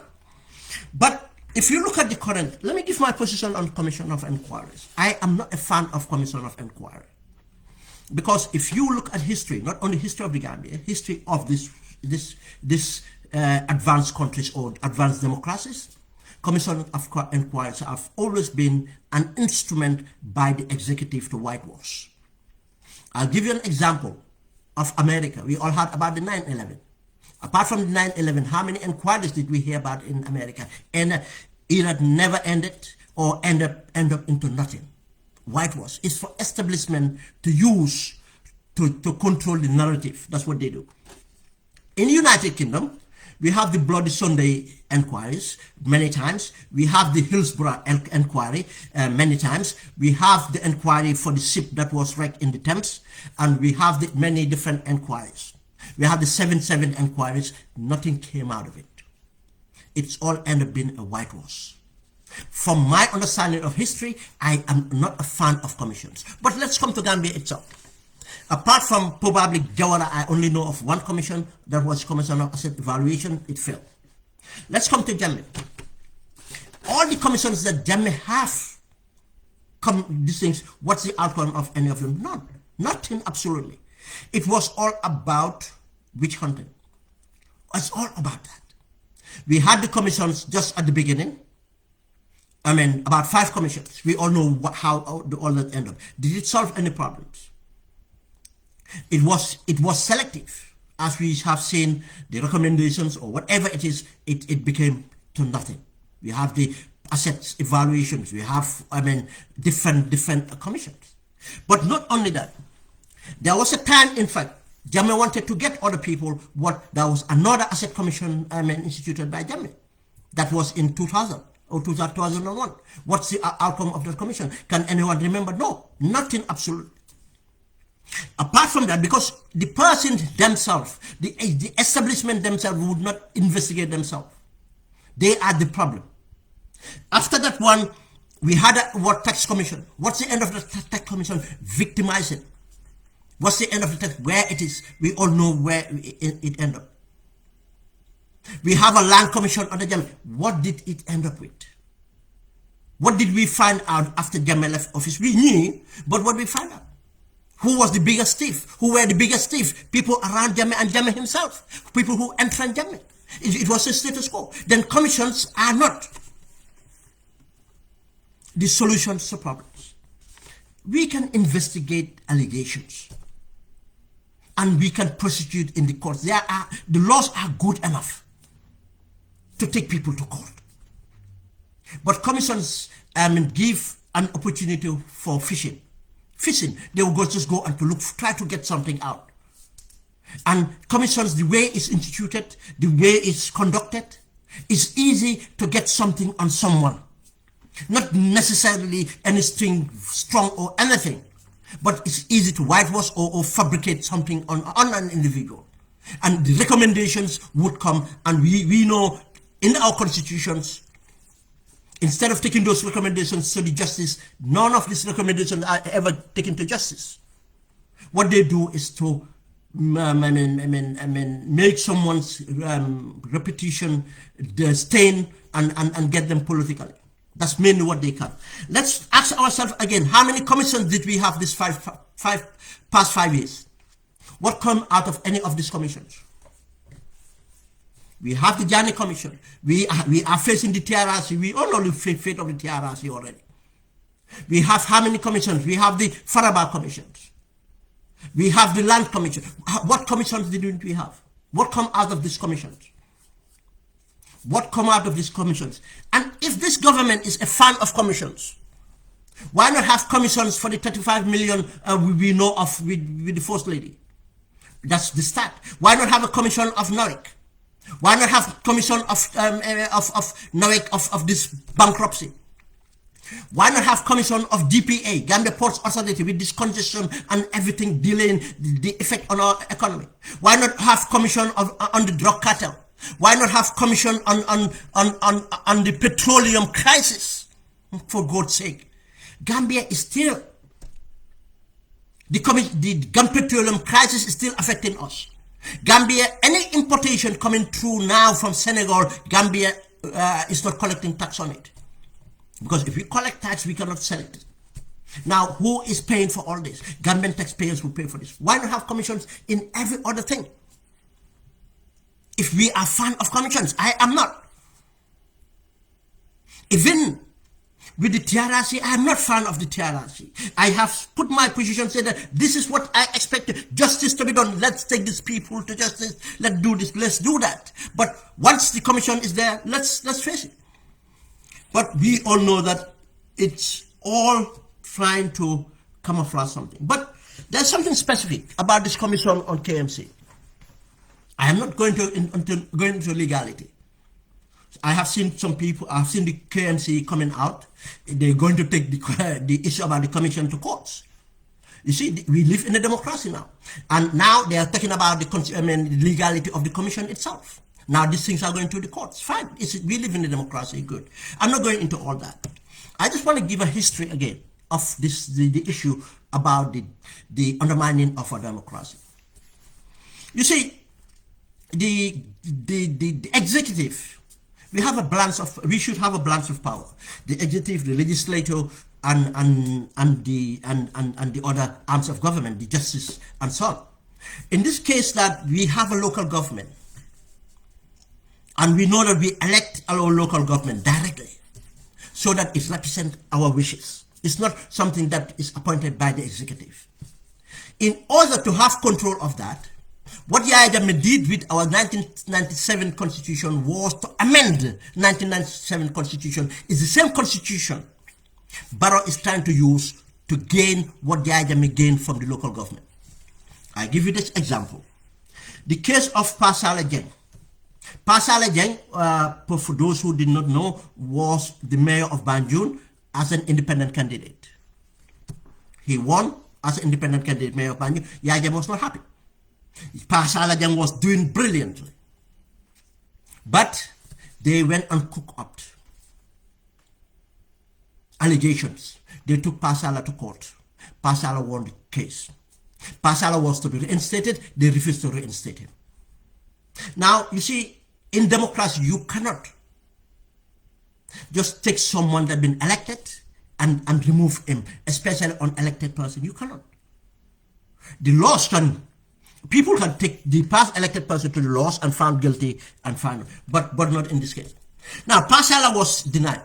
But if you look at the current, let me give my position on Commission of Inquiries. I am not a fan of Commission of Inquiry. Because if you look at history, not only history of the Gambia, history of this advanced countries or advanced democracies, Commission of Inquiries have always been an instrument by the executive to whitewash. I'll give you an example of America. We all heard about the 9/11. Apart from the 9/11, how many inquiries did we hear about in America? And either never ended or end up into nothing. Whitewash is for establishment to use to control the narrative. That's what they do. In the United Kingdom, we have the Bloody Sunday inquiries many times. We have the Hillsborough inquiry many times. We have the inquiry for the ship that was wrecked in the Thames, and we have the many different inquiries. We have the 7/7 inquiries. Nothing came out of it. It's all ended up being a whitewash. From my understanding of history, I am not a fan of commissions. But let's come to Gambia itself. Apart from probably Jawara, I only know of one commission that was Commission of Asset Evaluation. It failed. Let's come to Jammeh. All the commissions that Jammeh have these things, what's the outcome of any of them? None. Nothing, absolutely. It was all about witch hunting. It's all about that. We had the commissions just at the beginning. I mean, about 5 commissions. We all know how all that ended up. Did it solve any problems? It was selective. As we have seen, the recommendations or whatever it is, it became to nothing. We have the assets evaluations. We have, I mean, different commissions. But not only that, there was a time, in fact, Jammeh wanted to get other people. There was another asset commission, I mean, instituted by Jammeh. That was in 2000 or 2001. What's the outcome of that commission? Can anyone remember? No, nothing, absolutely. Apart from that, because the person themselves, the establishment themselves would not investigate themselves. They are the problem. After that one, we had a tax commission. What's the end of the tax commission? Victimizing. What's the end of the tax? Where it is, we all know where it ended up. We have a land commission under Jammeh. What did it end up with? What did we find out after Jammeh left office? We knew, but what we find out? Who was the biggest thief? Who were the biggest thief? People around Jammeh and Jammeh himself. People who entered Jammeh. It was a status quo. Then commissions are not the solutions to problems. We can investigate allegations and we can prosecute in the courts. The laws are good enough to take people to court. But commissions give an opportunity for fishing. They will just go and try to get something out. And commissions, the way it's instituted, the way it's conducted, it's easy to get something on someone. Not necessarily anything strong or anything, but it's easy to whitewash or fabricate something on an individual. And the recommendations would come, and we know in our constitutions, instead of taking those recommendations to the justice, none of these recommendations are ever taken to justice. What they do is to make someone's reputation stain and get them politically. That's mainly what they can. Let's ask ourselves again, how many commissions did we have this past 5 years? What come out of any of these commissions? We have the Jani Commission. We are facing the TRRC. We all know the fate of the TRRC already. We have how many commissions? We have the Faraba commissions. We have the Land Commission. What commissions didn't we have? What come out of these commissions? What come out of these commissions? And if this government is a fan of commissions, why not have commissions for the 35 million we know of with the First Lady? That's the start. Why not have a commission of NORIC? Why not have commission of NORIC of this bankruptcy? Why not have commission of DPA, Gambia Ports Authority, with this congestion and everything delaying the effect on our economy? Why not have commission on the drug cartel? Why not have commission on the petroleum crisis? For God's sake, Gambia is still, the gun petroleum crisis is still affecting us. Gambia, any importation coming through now from Senegal, Gambia is not collecting tax on it. Because if we collect tax, we cannot sell it. Now, who is paying for all this? Gambian taxpayers will pay for this. Why not have commissions in every other thing? If we are fan of commissions, I am not. Even with the TRRC, I am not fan of the TRRC. I have put my position, said that this is what I expect justice to be done. Let's take these people to justice. Let's do this. Let's do that. But once the commission is there, let's face it. But we all know that it's all trying to camouflage something. But there's something specific about this commission on KMC. I am not going into legality. I have seen some people, I've seen the KMC coming out. They're going to take the issue about the commission to courts. You see, we live in a democracy now. And now they are talking about the legality of the commission itself. Now these things are going to the courts. Fine, we live in a democracy, good. I'm not going into all that. I just want to give a history again of this the issue about the undermining of our democracy. You see, the executive, we should have a balance of power. The executive, the legislature, and the other arms of government, the justice, and so on. In this case, that we have a local government, And we know that we elect our local government directly so that it represents our wishes. It's not something that is appointed by the executive. In order to have control of that, what Yahya Jammeh did with our 1997 constitution was to amend 1997 constitution. It's the same constitution Barrow is trying to use to gain what Yahya Jammeh gained from the local government. I give you this example. The case of Pa Saleh Dieng. Pa Saleh Dieng, for those who did not know, was the mayor of Banjul as an independent candidate. He won as an independent candidate, mayor of Banjul. Yahya Jammeh was not happy. Pa Saleh Dieng was doing brilliantly. But they went and cooked up allegations. They took Pa Saleh to court. Pa Saleh won the case. Pa Saleh was to be reinstated. They refused to reinstate him. Now, you see, in democracy, you cannot just take someone that's been elected and remove him, especially an elected person. You cannot. The laws can, people can take the past elected person to the laws and found guilty and fined, but not in this case. Now, Pa Saleh was denied.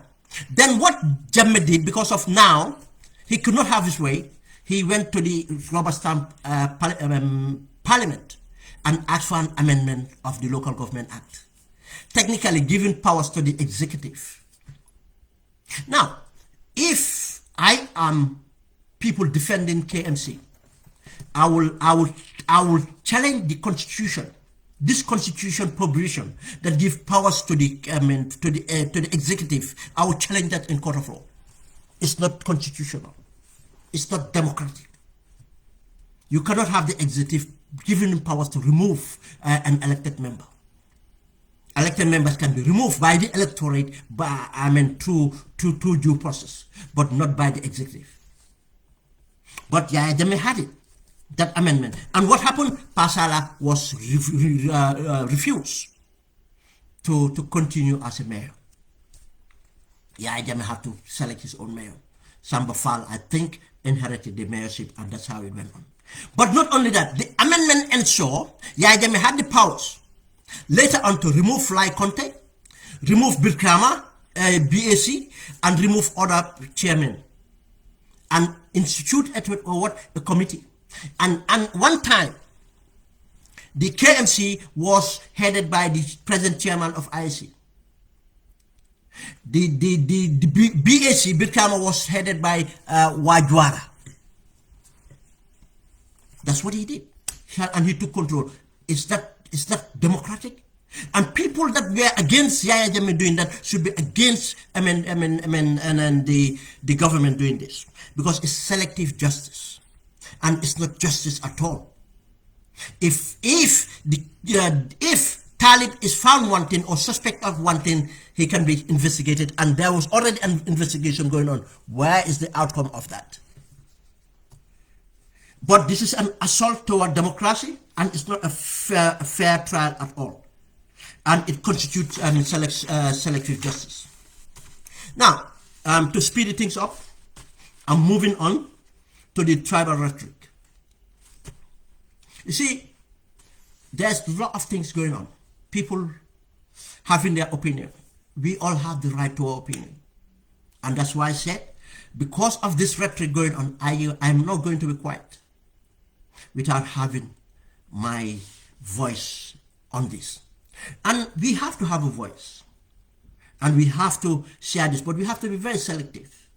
Then what Jammeh did, because of now, he could not have his way, he went to the rubber stamp parliament and asked for an amendment of the Local Government Act, technically giving powers to the executive. Now, if I am people defending KMC, I will challenge the constitution, this constitution provision that gives powers to the executive. I will challenge that in court of law. It's not constitutional. It's not democratic. You cannot have the executive giving him powers to remove an elected member. Elected members can be removed by the electorate through due process, but not by the executive. But Yahya Jammeh had it, that amendment. And what happened? Pa Saleh was refused to continue as a mayor. Yahya Jammeh had to select his own mayor. Samba Fall, I think, inherited the mayorship, and that's how it went on. But not only that, the amendment ensured Yahya Jammeh had the powers later on to remove Fly Conte, remove Birkama, BAC, and remove other chairmen, and institute a committee. And one time, the KMC was headed by the present chairman of IEC. The BAC, Birkama, was headed by Wajwara. That's what he did, and he took control. Is that democratic? And people that were against Yahya Jammeh doing that should be against the government doing this, because it's selective justice, and it's not justice at all. If Talib is found wanting or suspect of wanting, he can be investigated, and there was already an investigation going on. Where is the outcome of that? But this is an assault toward democracy, and it's not a fair trial at all. And it constitutes selective justice. Now, to speed things up, I'm moving on to the tribal rhetoric. You see, there's a lot of things going on. People having their opinion. We all have the right to our opinion. And that's why I said, because of this rhetoric going on, I'm not going to be quiet without having my voice on this. And we have to have a voice, and we have to share this, but we have to be very selective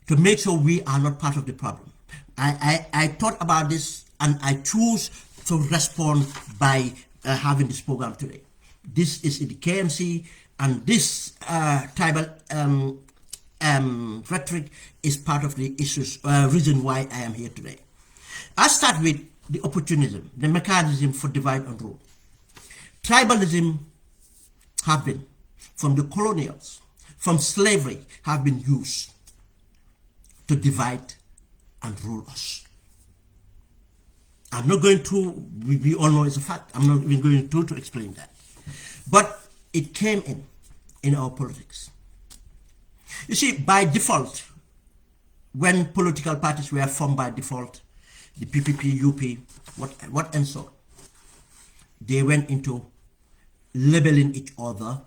to make sure we are not part of the problem. I thought about this, and I choose to respond by having this program today. This is the KMC, and this tribal rhetoric is part of the issues, reason why I am here today. I start with the opportunism, the mechanism for divide and rule. Tribalism have been, from the colonials, from slavery, have been used to divide and rule us. I'm not going to, we all know it's a fact. I'm not even going to explain that. But it came in our politics. You see, by default, when political parties were formed by default, the PPP, UP, what and so, they went into labeling each other,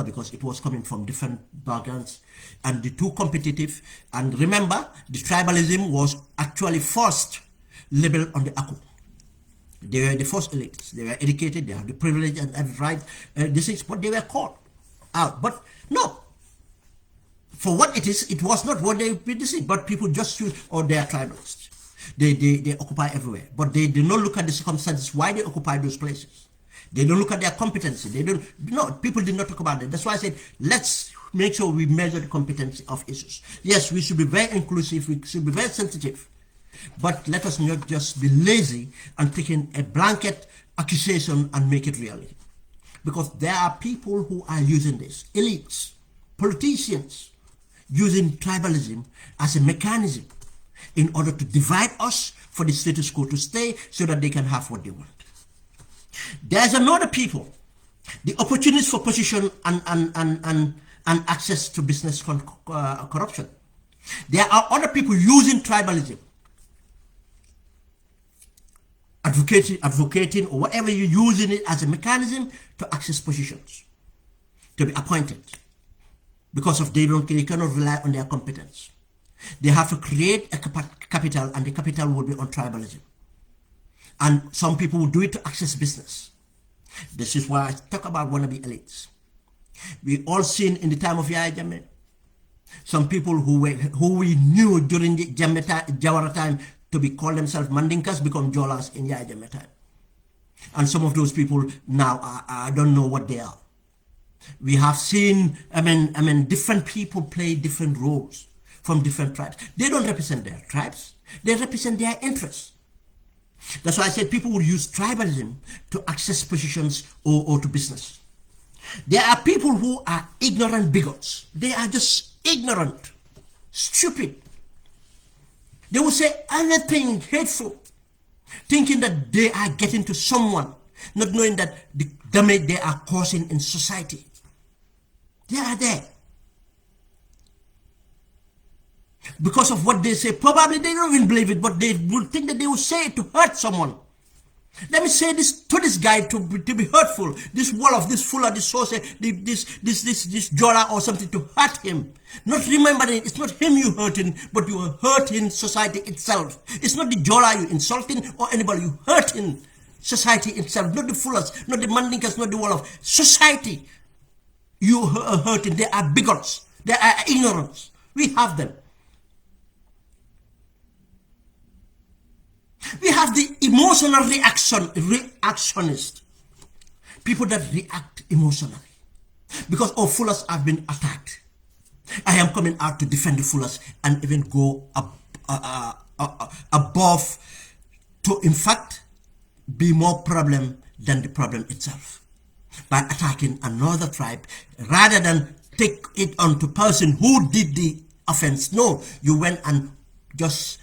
because it was coming from different backgrounds, and the two competitive. And remember, the tribalism was actually first labeled on the Aku. They were the first elites. They were educated, they have the privilege and every right. This is what they were called out. But no, for what it is, it was not what they deceived, but people just choose, or they are tribalists. They occupy everywhere, but they do not look at the circumstances why they occupy those places. They don't look at their competency. They don't. No, people did not talk about it. That's why I said, let's make sure we measure the competency of issues. Yes, we should be very inclusive. We should be very sensitive. But let us not just be lazy and taking a blanket accusation and make it reality. Because there are people who are using this, elites, politicians, using tribalism as a mechanism in order to divide us for the status quo to stay so that they can have what they want. There's another people, the opportunities for position and access to business corruption. There are other people using tribalism, advocating or whatever, you're using it as a mechanism to access positions, to be appointed, because of they cannot rely on their competence. They have to create a capital, and the capital will be on tribalism. And some people will do it to access business. This is why I talk about wannabe elites. We all seen in the time of Yahya Jammeh, some people who we knew during the Jawara time to be called themselves Mandinkas become Jolas in Yahya Jammeh time. And some of those people now I don't know what they are. We have seen, I mean, different people play different roles from different tribes. They don't represent their tribes. They represent their interests. That's why I said people will use tribalism to access positions or to business. There are people who are ignorant bigots. They are just ignorant, stupid. They will say anything hateful, thinking that they are getting to someone, not knowing that the damage they are causing in society. They are there. Because of what they say, probably they don't even believe it, but they will think that they will say it to hurt someone. Let me say this to this guy to be hurtful. This Wolof, this Fuller, this Sose, this Jola or something to hurt him. Not remembering it's not him you hurting, but you are hurting society itself. It's not the Jola you insulting or anybody, you hurting society itself. Not the Fullers, not the Mandinkas, not the Wolof. Society you are hurting. They are bigots. They are ignorance. We have them. We have the emotional reactionist, people that react emotionally. Because all Fullers have been attacked. I am coming out to defend the Fullers and even go above to, in fact, be more problem than the problem itself. By attacking another tribe, rather than take it on to person who did the offense. No, you went and just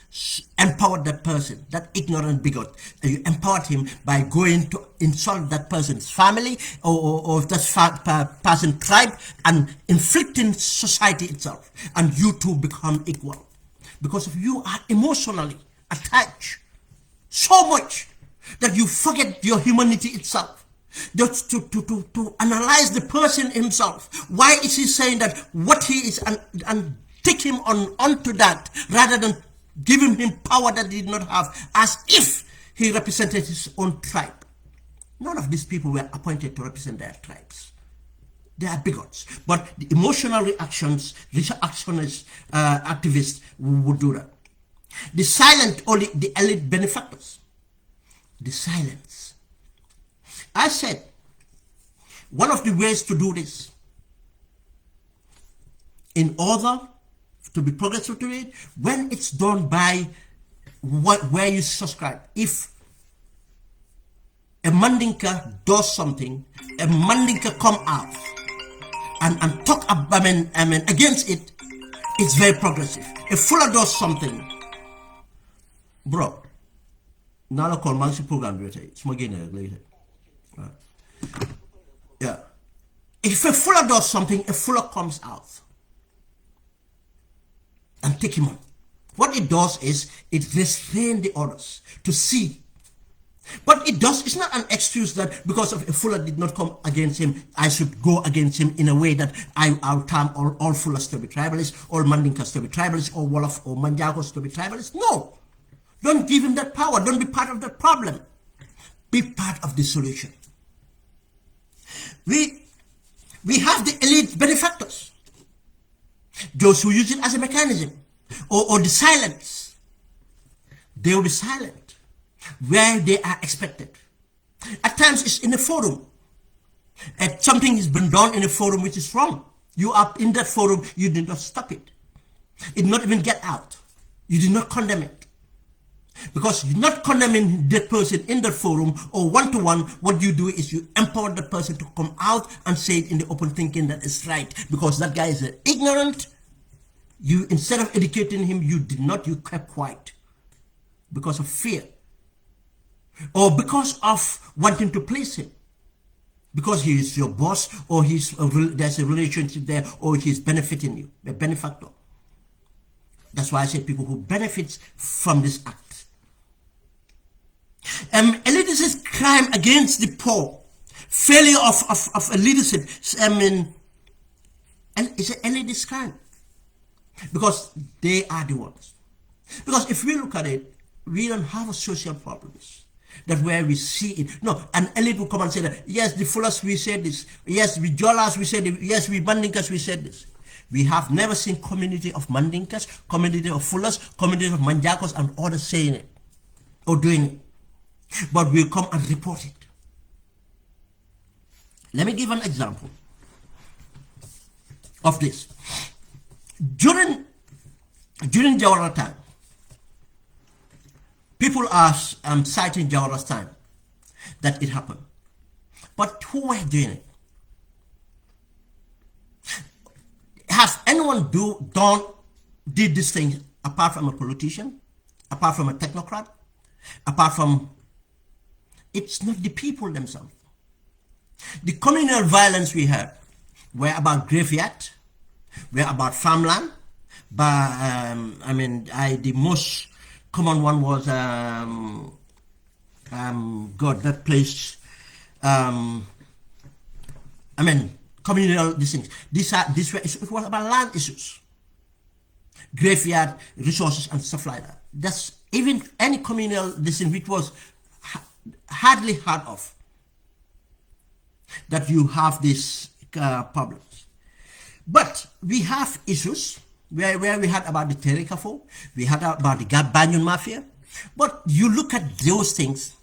empowered that person, that ignorant bigot. You empowered him by going to insult that person's family or that person tribe and inflicting society itself. And you two become equal. Because if you are emotionally attached so much that you forget your humanity itself. Just to analyze the person himself. Why is he saying that what he is and take him onto that rather than giving him power that he did not have, as if he represented his own tribe. None of these people were appointed to represent their tribes. They are bigots. But the emotional reactionist activists would do that. The silent, only the elite benefactors. The silence. I said, one of the ways to do this, in order to be progressive to it, when it's done by where you subscribe. If a Mandinka does something, a Mandinka come out and talk about, against it, it's very progressive. If Fuller does something, bro, now I call Mansi program later. Yeah. If a Fuller does something, a Fuller comes out and take him on. What it does is it restrains the others to see. But But it's not an excuse that because of a Fuller did not come against him, I should go against him in a way that I'll term all Fullers to be tribalists, all Mandinkas to be tribalists, or Wolof or Manjagos to be tribalists. No. Don't give him that power. Don't be part of the problem. Be part of the solution. We have the elite benefactors, those who use it as a mechanism, or the silence. They will be silent where they are expected. At times it's in a forum. And something has been done in a forum which is wrong. You are in that forum, you did not stop it. It did not even get out. You did not condemn it. Because you're not condemning that person in that forum or one-to-one. What you do is you empower that person to come out and say it in the open, thinking that is right. Because that guy is ignorant. You, instead of educating him, you kept quiet. Because of fear. Or because of wanting to please him. Because he is your boss, or there's a relationship there, or he's benefiting you, a benefactor. That's why I say people who benefit from this act. Elitist crime against the poor, failure of a leadership. It's an elitist crime because they are the ones. Because if we look at it, we don't have a social problems that where we see it. No, an elite will come and say that yes, the Fullers we said this, yes, we Jolas we said it, yes, we Mandinkas we said this. We have never seen community of Mandinkas, community of Fullers, community of Manjakos and others saying it or doing it. But we'll come and report it. Let me give an example of this. During Jawara time, people are citing Jawara's time that it happened. But who were doing it? Has anyone did this thing apart from a politician, apart from a technocrat, apart from... It's not the people themselves. The communal violence we had were about graveyard, were about farmland, but the most common one was that place. Communal these things. It was about land issues, graveyard, resources, and stuff like that. That's even any communal this thing which was hardly heard of. That you have these problems, but we have issues where we had about the Terikafo, we had about the Banyan Mafia, but you look at those things,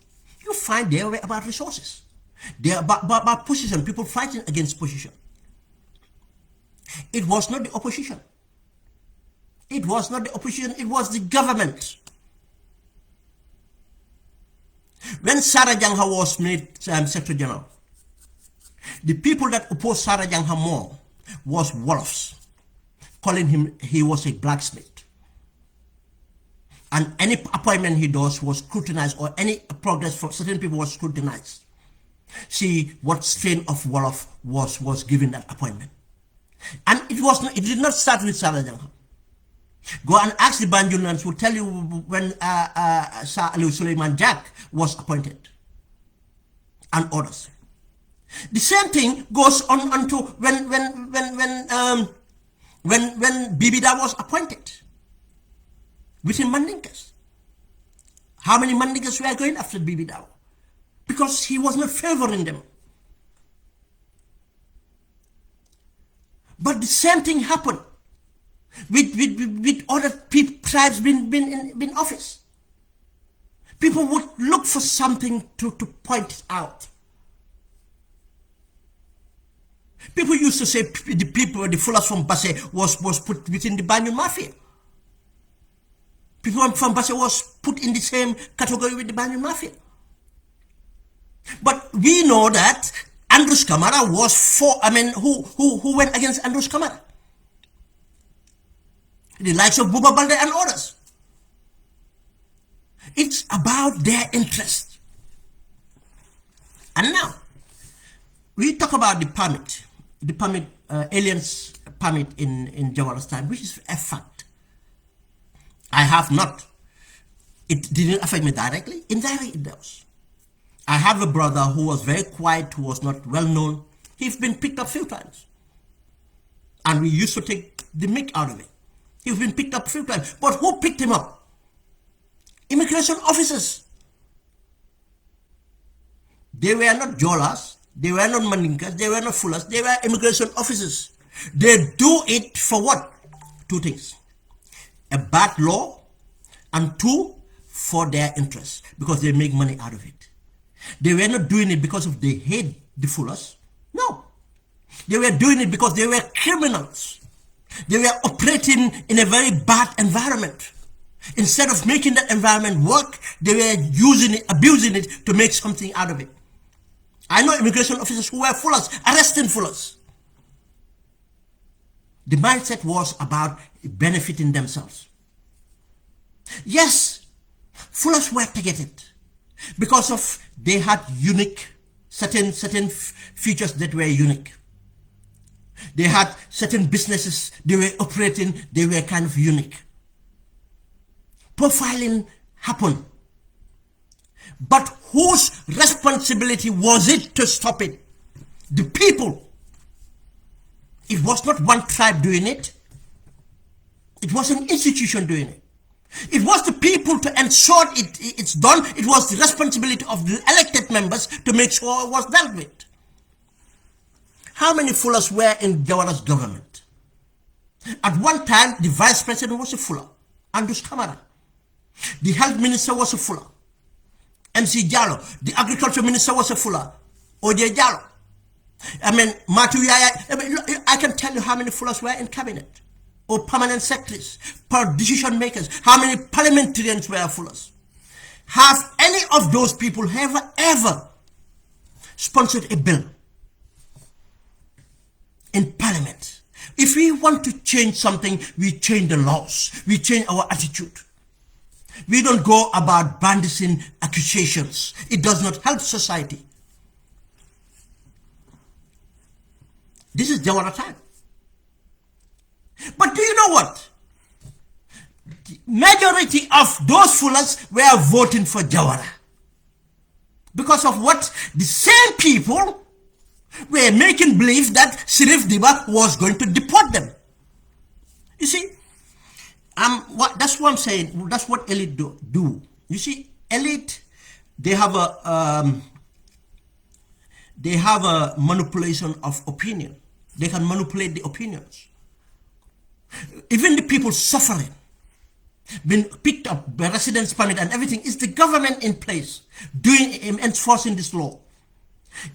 you find they were about resources. They are about position, people fighting against position. It was not the opposition. It was not the opposition, it was the government. When Sarah Jangha was made Secretary General, the people that opposed Sarah Jangha more was Wolofs, calling him, he was a blacksmith. And any appointment he does was scrutinized, or any progress for certain people was scrutinized. See what strain of Wolof was given that appointment. And it did not start with Sarah Jangha. Go and ask the Banjulans who tell you when Sir Ali Suleiman Jack was appointed and others. The same thing goes on to when Bibida was appointed within Mandinkas. How many Mandinkas were going after Bibida? Because he was not favoring them. But the same thing happened with other tribes being in office. People would look for something to point it out. People used to say the Fullers from Basse was put within the Banyan Mafia. People from Basse was put in the same category with the Banyan Mafia. But we know that Andrews Kamara was who went against Andrews Kamara? The likes of Buba Balde and others. It's about their interest. And now, we talk about the permit, aliens permit in Jawara's time, which is a fact. I have not. It didn't affect me directly. Indirectly, it does. I have a brother who was very quiet, who was not well known. He's been picked up a few times. And we used to take the mick out of it. He's been picked up a few times. But who picked him up? Immigration officers. They were not Jolas, they were not Mandinkas, they were not Fullers, they were immigration officers. They do it for what? Two things. A bad law, and two, for their interests, because they make money out of it. They were not doing it because of they hate the Fullers. No. They were doing it because they were criminals. They were operating in a very bad environment. Instead of making that environment work, they were using it, abusing it to make something out of it. I know immigration officers who were Fullers, arresting Fullers. The mindset was about benefiting themselves. Yes, Fullers were targeted because of they had unique, certain features that were unique. They had certain businesses they were operating, they were kind of unique. Profiling happened. But whose responsibility was it to stop it? The people. It was not one tribe doing it. It was an institution doing it. It was the people to ensure it's done. It was the responsibility of the elected members to make sure it was dealt with. How many Fullers were in Jawara's government? At one time, the vice president was a Fuller, Andus Kamara. The health minister was a Fuller, MC Jallo. The agriculture minister was a Fuller, Oj Jallo. I mean, Matu Yaya. I can tell you how many Fullers were in cabinet or permanent secretaries, decision makers. How many parliamentarians were Fullers? Have any of those people ever sponsored a bill in parliament? If we want to change something, we change the laws, we change our attitude. We don't go about brandishing accusations. It does not help society. This is Jawara time. But do you know what? The majority of those Fullers were voting for Jawara. Because of what? The same people were making believe that Sirif Diba was going to deport them. You see, that's what I'm saying. That's what elite do. You see, elite, they have a manipulation of opinion. They can manipulate the opinions. Even the people suffering, being picked up by residence permit and everything, is the government in place enforcing this law.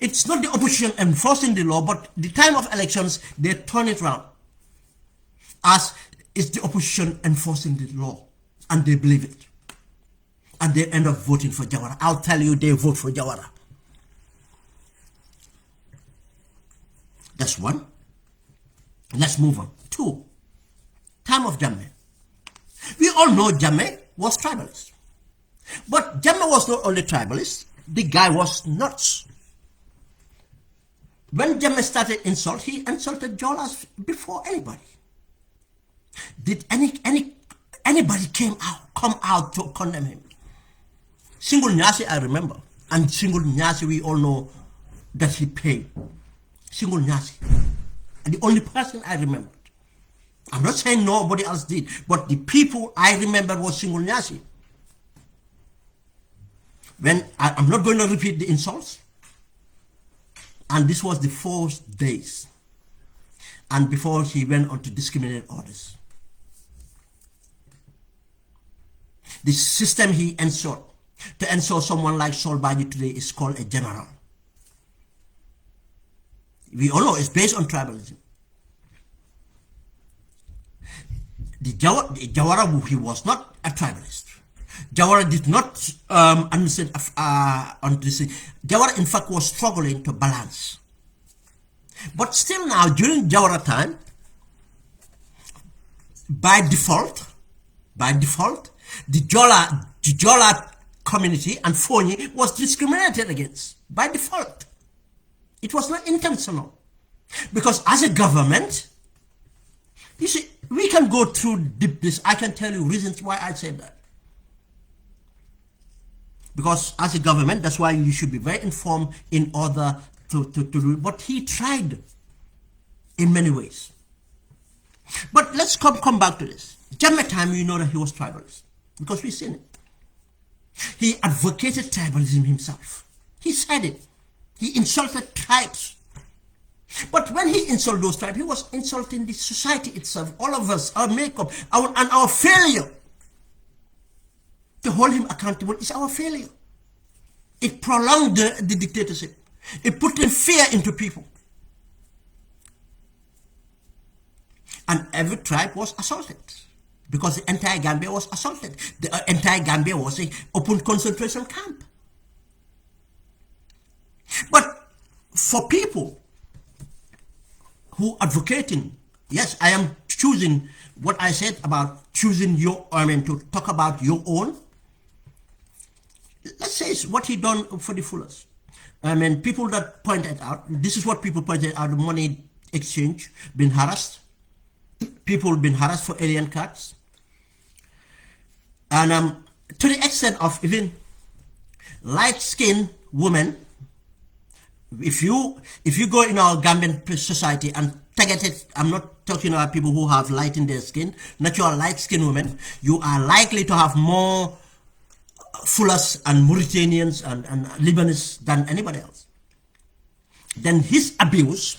It's not the opposition enforcing the law, but the time of elections, they turn it around as it's the opposition enforcing the law, and they believe it. And they end up voting for Jawara. I'll tell you, they vote for Jawara. That's one. Let's move on. Two, time of Jammeh. We all know Jammeh was tribalist. But Jammeh was not only tribalist, the guy was nuts. When Jammeh started insult, he insulted Jolas before anybody. Did anybody come out to condemn him? Single Nyasi, I remember. And Single Nyasi, we all know that he paid. Single Nyasi. And the only person I remembered. I'm not saying nobody else did, but the people I remember was Single Nyasi. When I'm not going to repeat the insults. And this was the 4 days. And before he went on to discriminate others. The system he ensured to ensure someone like Sol Badji today is called a general. We all know it's based on tribalism. The Jawara, he was not a tribalist. Jawara did not understand on this. Jawara, in fact, was struggling to balance. But still now, during Jawara time, by default, the Jola community and Fonyi was discriminated against by default. It was not intentional. Because as a government, you see, we can go through this. I can tell you reasons why I said that. because as a government, that's why you should be very informed in order to do it. But he tried in many ways. But let's come back to this. Jammeh time, you know that he was tribalist, because we've seen it. He advocated tribalism himself. He said it. He insulted tribes. But when he insulted those tribes, he was insulting the society itself, all of us, our makeup, and our failure. To hold him accountable is our failure. It prolonged the dictatorship. It put in fear into people. And every tribe was assaulted, because the entire Gambia was assaulted. The entire Gambia was an open concentration camp. But for people who advocating, yes, I am choosing what I said about choosing your, to talk about your own. Let's say it's what he done for the Fullers. People that pointed out, this is what people pointed out, the money exchange, been harassed. People been harassed for alien cards. And to the extent of even light-skinned women, if you go in our Gambian society and target it, I'm not talking about people who have light in their skin, natural light-skinned women, you are likely to have more Fullers and Mauritanians and Lebanese than anybody else. Then his abuse,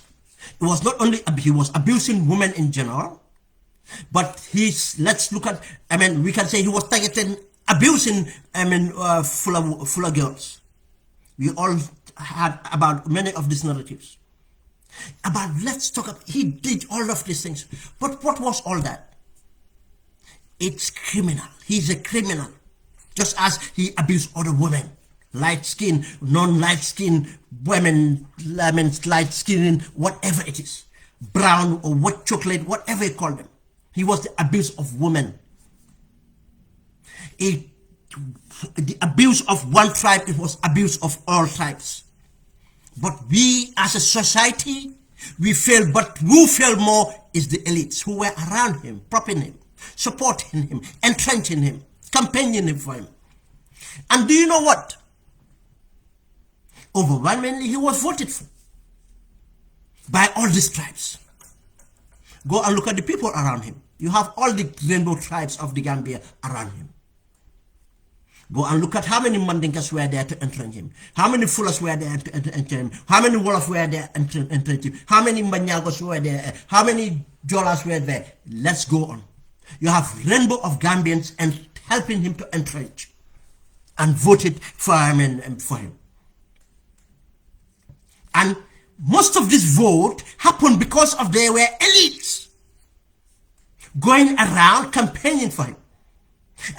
it was not only he was abusing women in general, but let's look at, we can say he was targeting, abusing, Fuller girls. We all had about many of these narratives. Let's talk about, he did all of these things. But what was all that? It's criminal. He's a criminal. Just as he abused other women, light skin, non-light skin women, light skin, whatever it is, brown or white chocolate, whatever you call them. He was the abuse of women. The abuse of one tribe, it was abuse of all tribes. But we as a society, we fail, but who fail more is the elites who were around him, propping him, supporting him, entrenching him, campaigning him for him. And do you know what? Overwhelmingly, he was voted for by all these tribes. Go and look at the people around him. You have all the rainbow tribes of the Gambia around him. Go and look at how many Mandinkas were there to entrench him. How many Fullers were there to entrench him. How many Wolof were there to entrench him. How many Mbanyagos were there. How many Jolas were there. Let's go on. You have rainbow of Gambians and helping him to entrench. And voted for him. And most of this vote happened because of there were elites going around campaigning for him.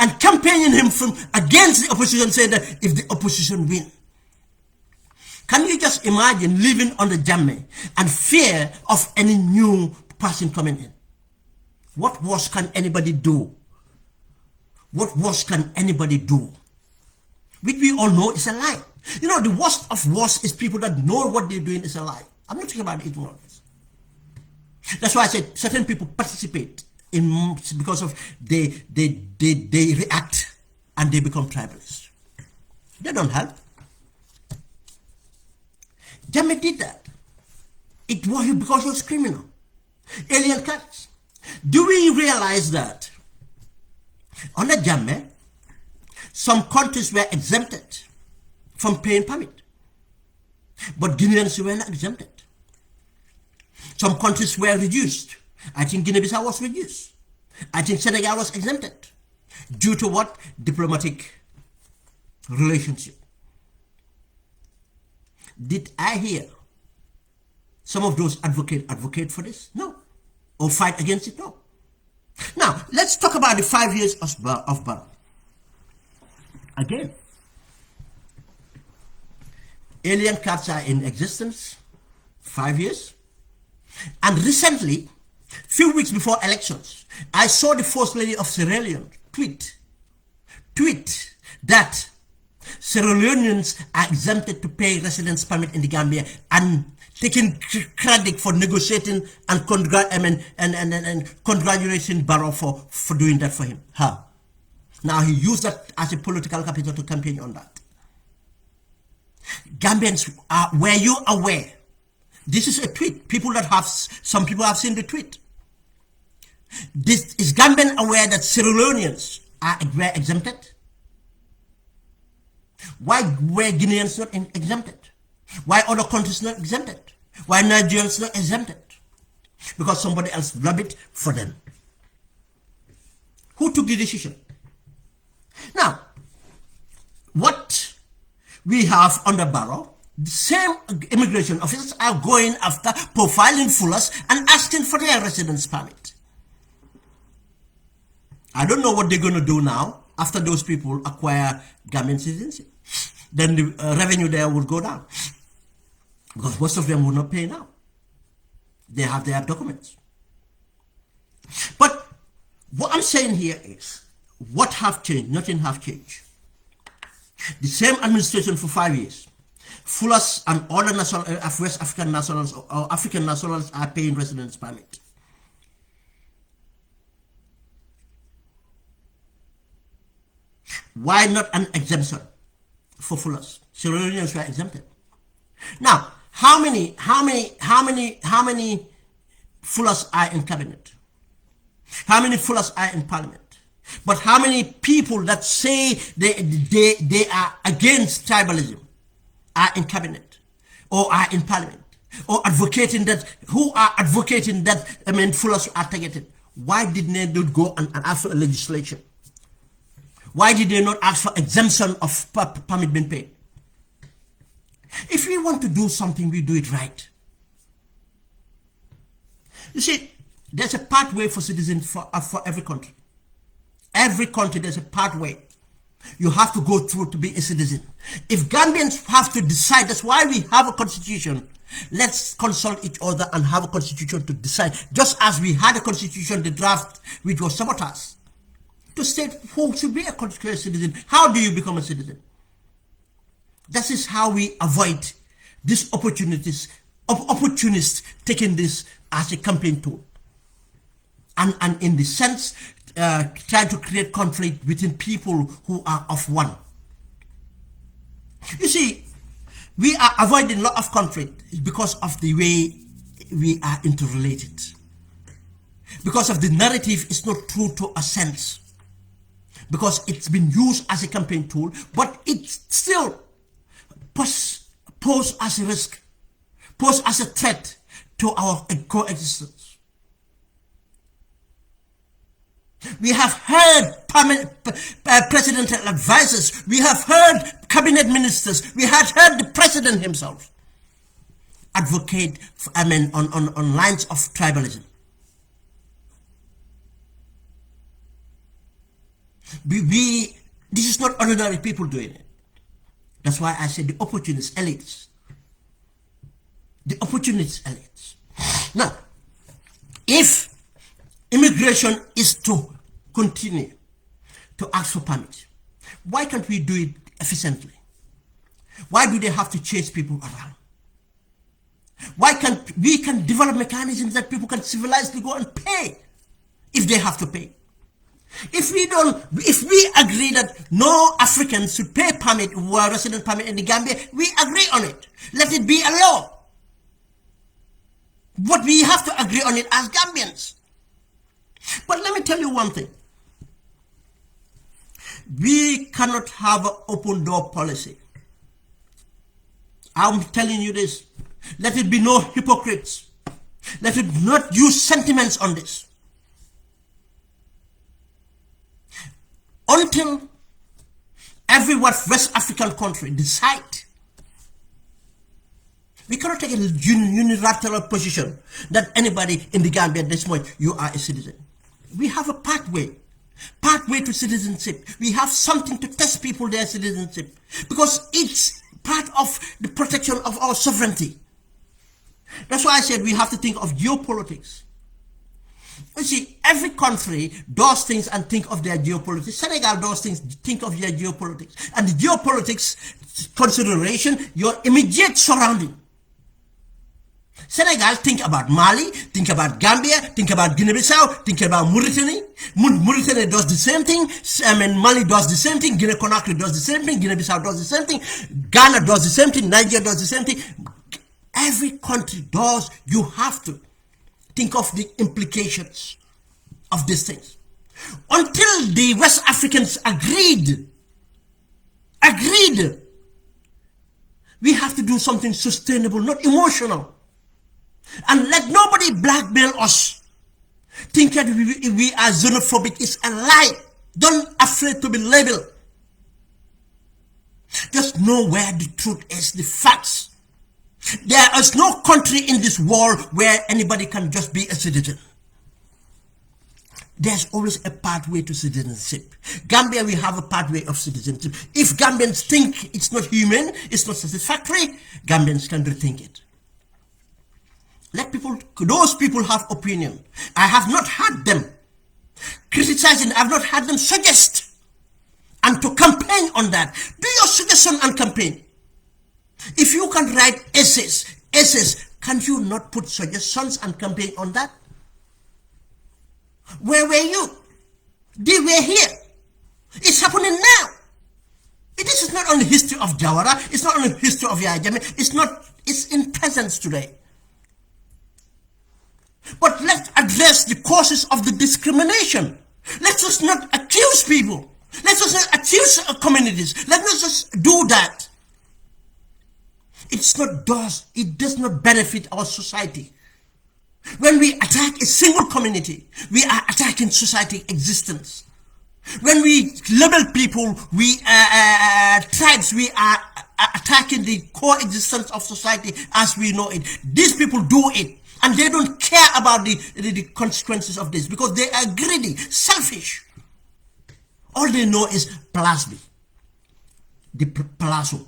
And campaigning him against the opposition, saying that if the opposition win. Can you just imagine living under Jammeh and fear of any new person coming in? What worse can anybody do? What worse can anybody do? Which we all know is a lie. You know, the worst of worst is people that know what they're doing is a lie. I'm not talking about ignorance. That's why I said certain people participate in because of they react and they become tribalists. They don't help. Jammeh did that. It was because he was criminal. Alien cards. Do we realize that under Jammeh, some countries were exempted from paying permit, but Guineans were not exempted. Some countries were reduced. I think Guinea-Bissau was reduced. I think Senegal was exempted. Due to what? Diplomatic relationship. Did I hear some of those advocate for this? No. Or fight against it? No. Now, let's talk about the 5 years of Barrow. Again, alien cards are in existence 5 years. And recently, few weeks before elections, I saw the First Lady of Sierra Leone tweet that Sierra Leoneans are exempted to pay residence permit in the Gambia and taking credit for negotiating and congratulating Barrow for doing that for him. How? Now he used that as a political capital to campaign on that. Gambians, were you aware? This is a tweet. Some people have seen the tweet. Is Gambian aware that Sierra Leoneans were exempted? Why were Guineans not exempted? Why other countries not exempted? Why Nigerians not exempted? Because somebody else lobbied for them. Who took the decision? Now, what we have on the barrel, the same immigration officers are going after profiling fullers and asking for their residence permit. I don't know what they're going to do now after those people acquire Gambian citizenship. Then the revenue there will go down because most of them will not pay now. They have their documents. But what I'm saying here is, what have changed? Nothing have changed. The same administration for 5 years. Fullers and other West African nationals or African nationals are paying residence permit. Why not an exemption for fullers? Sierra Leoneans were exempted. Now, how many fullers are in cabinet? How many fullers are in parliament? But how many people that say they are against tribalism are in cabinet or are in parliament or advocating that, who are advocating that, fullers are targeted? Why did they not go and ask for a legislation? Why did they not ask for exemption of permit being paid? If we want to do something, we do it right. You see, there's a pathway for citizens for every country. Every country, there's a pathway you have to go through to be a citizen. If Gambians have to decide, that's why we have a constitution. Let's consult each other and have a constitution to decide. Just as we had a constitution, the draft, which was sabotage, to state who should be a citizen. How do you become a citizen? That is how we avoid these opportunities of opportunists taking this as a campaign tool. And in the sense, trying to create conflict between people who are of one. You see, we are avoiding a lot of conflict because of the way we are interrelated. Because of the narrative is not true to a sense. Because it's been used as a campaign tool, but it still pose as a risk, pose as a threat to our coexistence. We have heard presidential advisors, we have heard cabinet ministers, we have heard the president himself advocate on lines of tribalism. This is not ordinary people doing it. That's why I said the opportunist elites. The opportunist elites. Now, if immigration is to continue to ask for permits, why can't we do it efficiently? Why do they have to chase people around? Why can't we develop mechanisms that people can civilizedly go and pay if they have to pay? If we agree that no Africans should pay permit or resident permit in the Gambia, we agree on it. Let it be a law. But we have to agree on it as Gambians. But let me tell you one thing. We cannot have an open door policy. I'm telling you this. Let it be no hypocrites. Let it not use sentiments on this. Until every West African country decide. We cannot take a unilateral position that anybody in the Gambia at this point, you are a citizen. We have a pathway to citizenship. We have something to test people their citizenship because it's part of the protection of our sovereignty. That's why I said we have to think of geopolitics. You see, every country does things and think of their geopolitics. Senegal does things, think of their geopolitics. And the geopolitics consideration, your immediate surrounding. Senegal, think about Mali, think about Gambia, think about Guinea-Bissau, think about Mauritania. Mauritania does the same thing. Mali does the same thing. Guinea-Conakry does the same thing. Guinea-Bissau does the same thing. Ghana does the same thing. Nigeria does the same thing. Every country does. You have to think of the implications of these things. Until the West Africans agreed, we have to do something sustainable, not emotional. And let nobody blackmail us. Think that we are xenophobic is a lie. Don't afraid to be labeled. Just know where the truth is, the facts. There is no country in this world where anybody can just be a citizen. There's always a pathway to citizenship. Gambia, we have a pathway of citizenship. If Gambians think it's not human, it's not satisfactory, Gambians can rethink it. Let people, those people have opinion. I have not had them criticizing, I've not had them suggest and to campaign on that. Do your suggestion and campaign. If you can write essays, can you not put suggestions and campaign on that? Where were you? They were here. It's happening now. This is not only history of Jawara, it's not only history of Yahya Jammeh, it's in presence today. But let's address the causes of the discrimination. Let us not accuse people. Let us not accuse communities. Let us just do that. It does not benefit our society. When we attack a single community, we are attacking society existence. When we label people, tribes, we are attacking the coexistence of society as we know it. These people do it. And they don't care about the consequences of this because they are greedy, selfish. All they know is plasmi, the palazzo.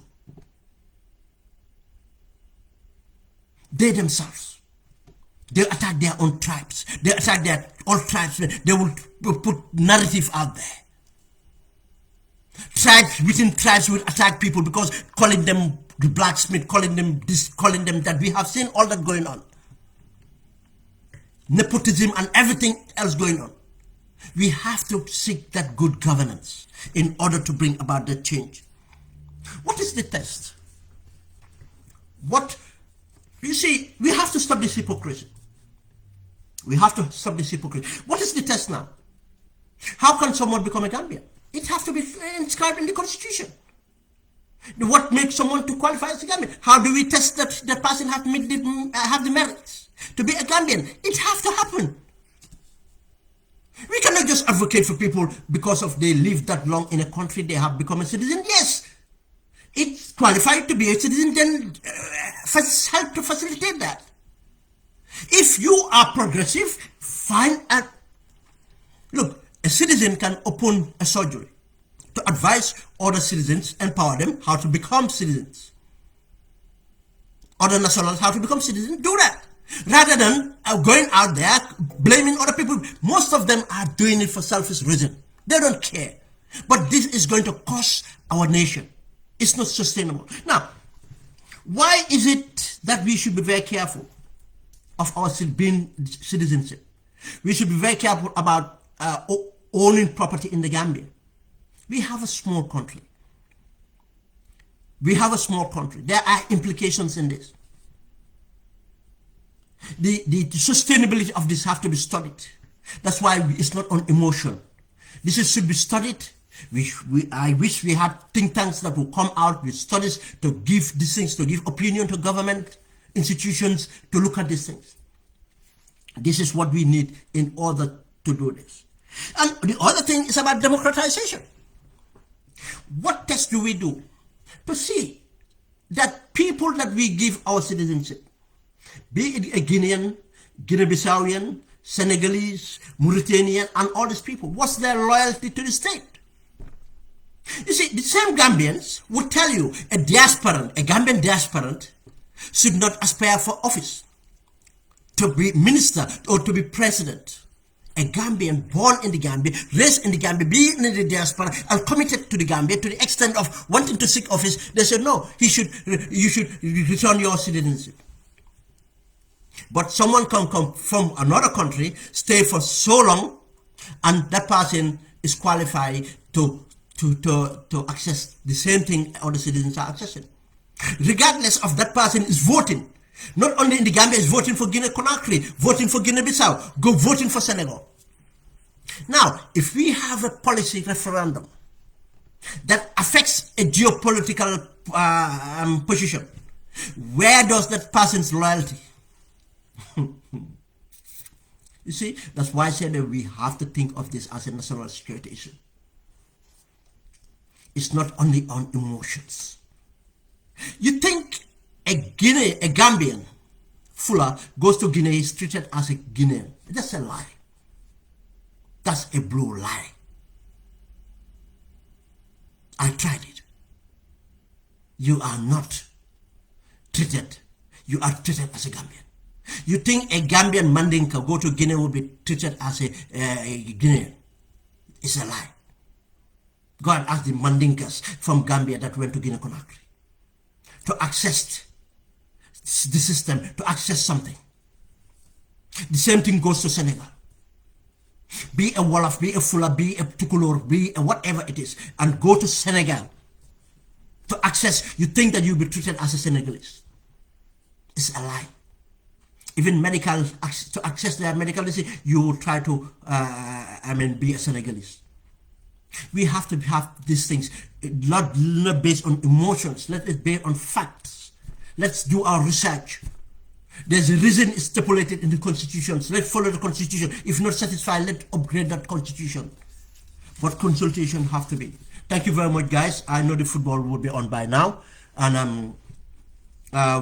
They themselves, they attack their own tribes. They attack their own tribes. They will put narrative out there. Tribes within tribes will attack people because calling them the blacksmith, calling them this, calling them that. We have seen all that going on. Nepotism and everything else going on. We have to seek that good governance in order to bring about that change. What is the test? You see, we have to stop this hypocrisy. We have to stop this hypocrisy. What is the test now? How can someone become a Gambian? It has to be inscribed in the constitution. What makes someone to qualify as a Gambian? How do we test that the person have the merits to be a Gambian? It has to happen. We cannot just advocate for people because of they live that long in a country, they have become a citizen. Yes, it's qualified to be a citizen, then help to facilitate that. If you are progressive, fine. Look, a citizen can open a surgery to advise other citizens, empower them how to become citizens. Other nationals how to become citizens, do that. Rather than going out there blaming other people. Most of them are doing it for selfish reason. They don't care. But this is going to cost our nation. It's not sustainable. Now, why is it that we should be very careful of our being citizenship? We should be very careful about owning property in the Gambia. We have a small country. We have a small country. There are implications in this. The sustainability of this have to be studied. That's why it's not on emotion. This should be studied. I wish we had think tanks that will come out with studies to give these things, to give opinion to government institutions to look at these things. This is what we need in order to do this. And the other thing is about democratization. What test do we do to see that people that we give our citizenship, be it a Guinean, Guinea-Bissawian, Senegalese, Mauritanian, and all these people, what's their loyalty to the state? You see, the same Gambians would tell you a Gambian diasporant should not aspire for office, to be minister or to be president. A Gambian born in the Gambia, raised in the Gambia, being in the diaspora, and committed to the Gambia to the extent of wanting to seek office, they said, no, you should return your citizenship. But someone can come from another country, stay for so long, and that person is qualified to access the same thing other citizens are accessing. Regardless of that person is voting. Not only in the Gambia, is voting for Guinea-Conakry, voting for Guinea-Bissau, go voting for Senegal. Now, if we have a policy referendum that affects a geopolitical position, where does that person's loyalty? You see, that's why I said that we have to think of this as a national security issue. It's not only on emotions. You think a Gambian Fuller goes to Guinea, is treated as a Guinean. That's a lie. That's a blue lie. I tried it. You are not treated. You are treated as a Gambian. You think a Gambian Mandinka go to Guinea will be treated as a Guinean. It's a lie. Go and ask the Mandinkas from Gambia that went to Guinea-Conakry to access the system, to access something. The same thing goes to Senegal. Be a Wolof, be a Fula, be a Tukulor, be a whatever it is, and go to Senegal to access. You think that you'll be treated as a Senegalese. It's a lie. Even medical, to access their medical disease, you will try to, be a Senegalese. We have to have these things not based on emotions. Let it be on facts. Let's do our research. There's a reason it's stipulated in the constitutions. Let's follow the constitution. If not satisfied, let's upgrade that constitution. But consultation have to be. Thank you very much, guys. I know the football will be on by now, and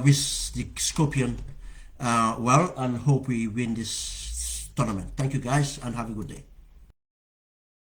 wish the Scorpion well, and hope we win this tournament. Thank you, guys, and have a good day.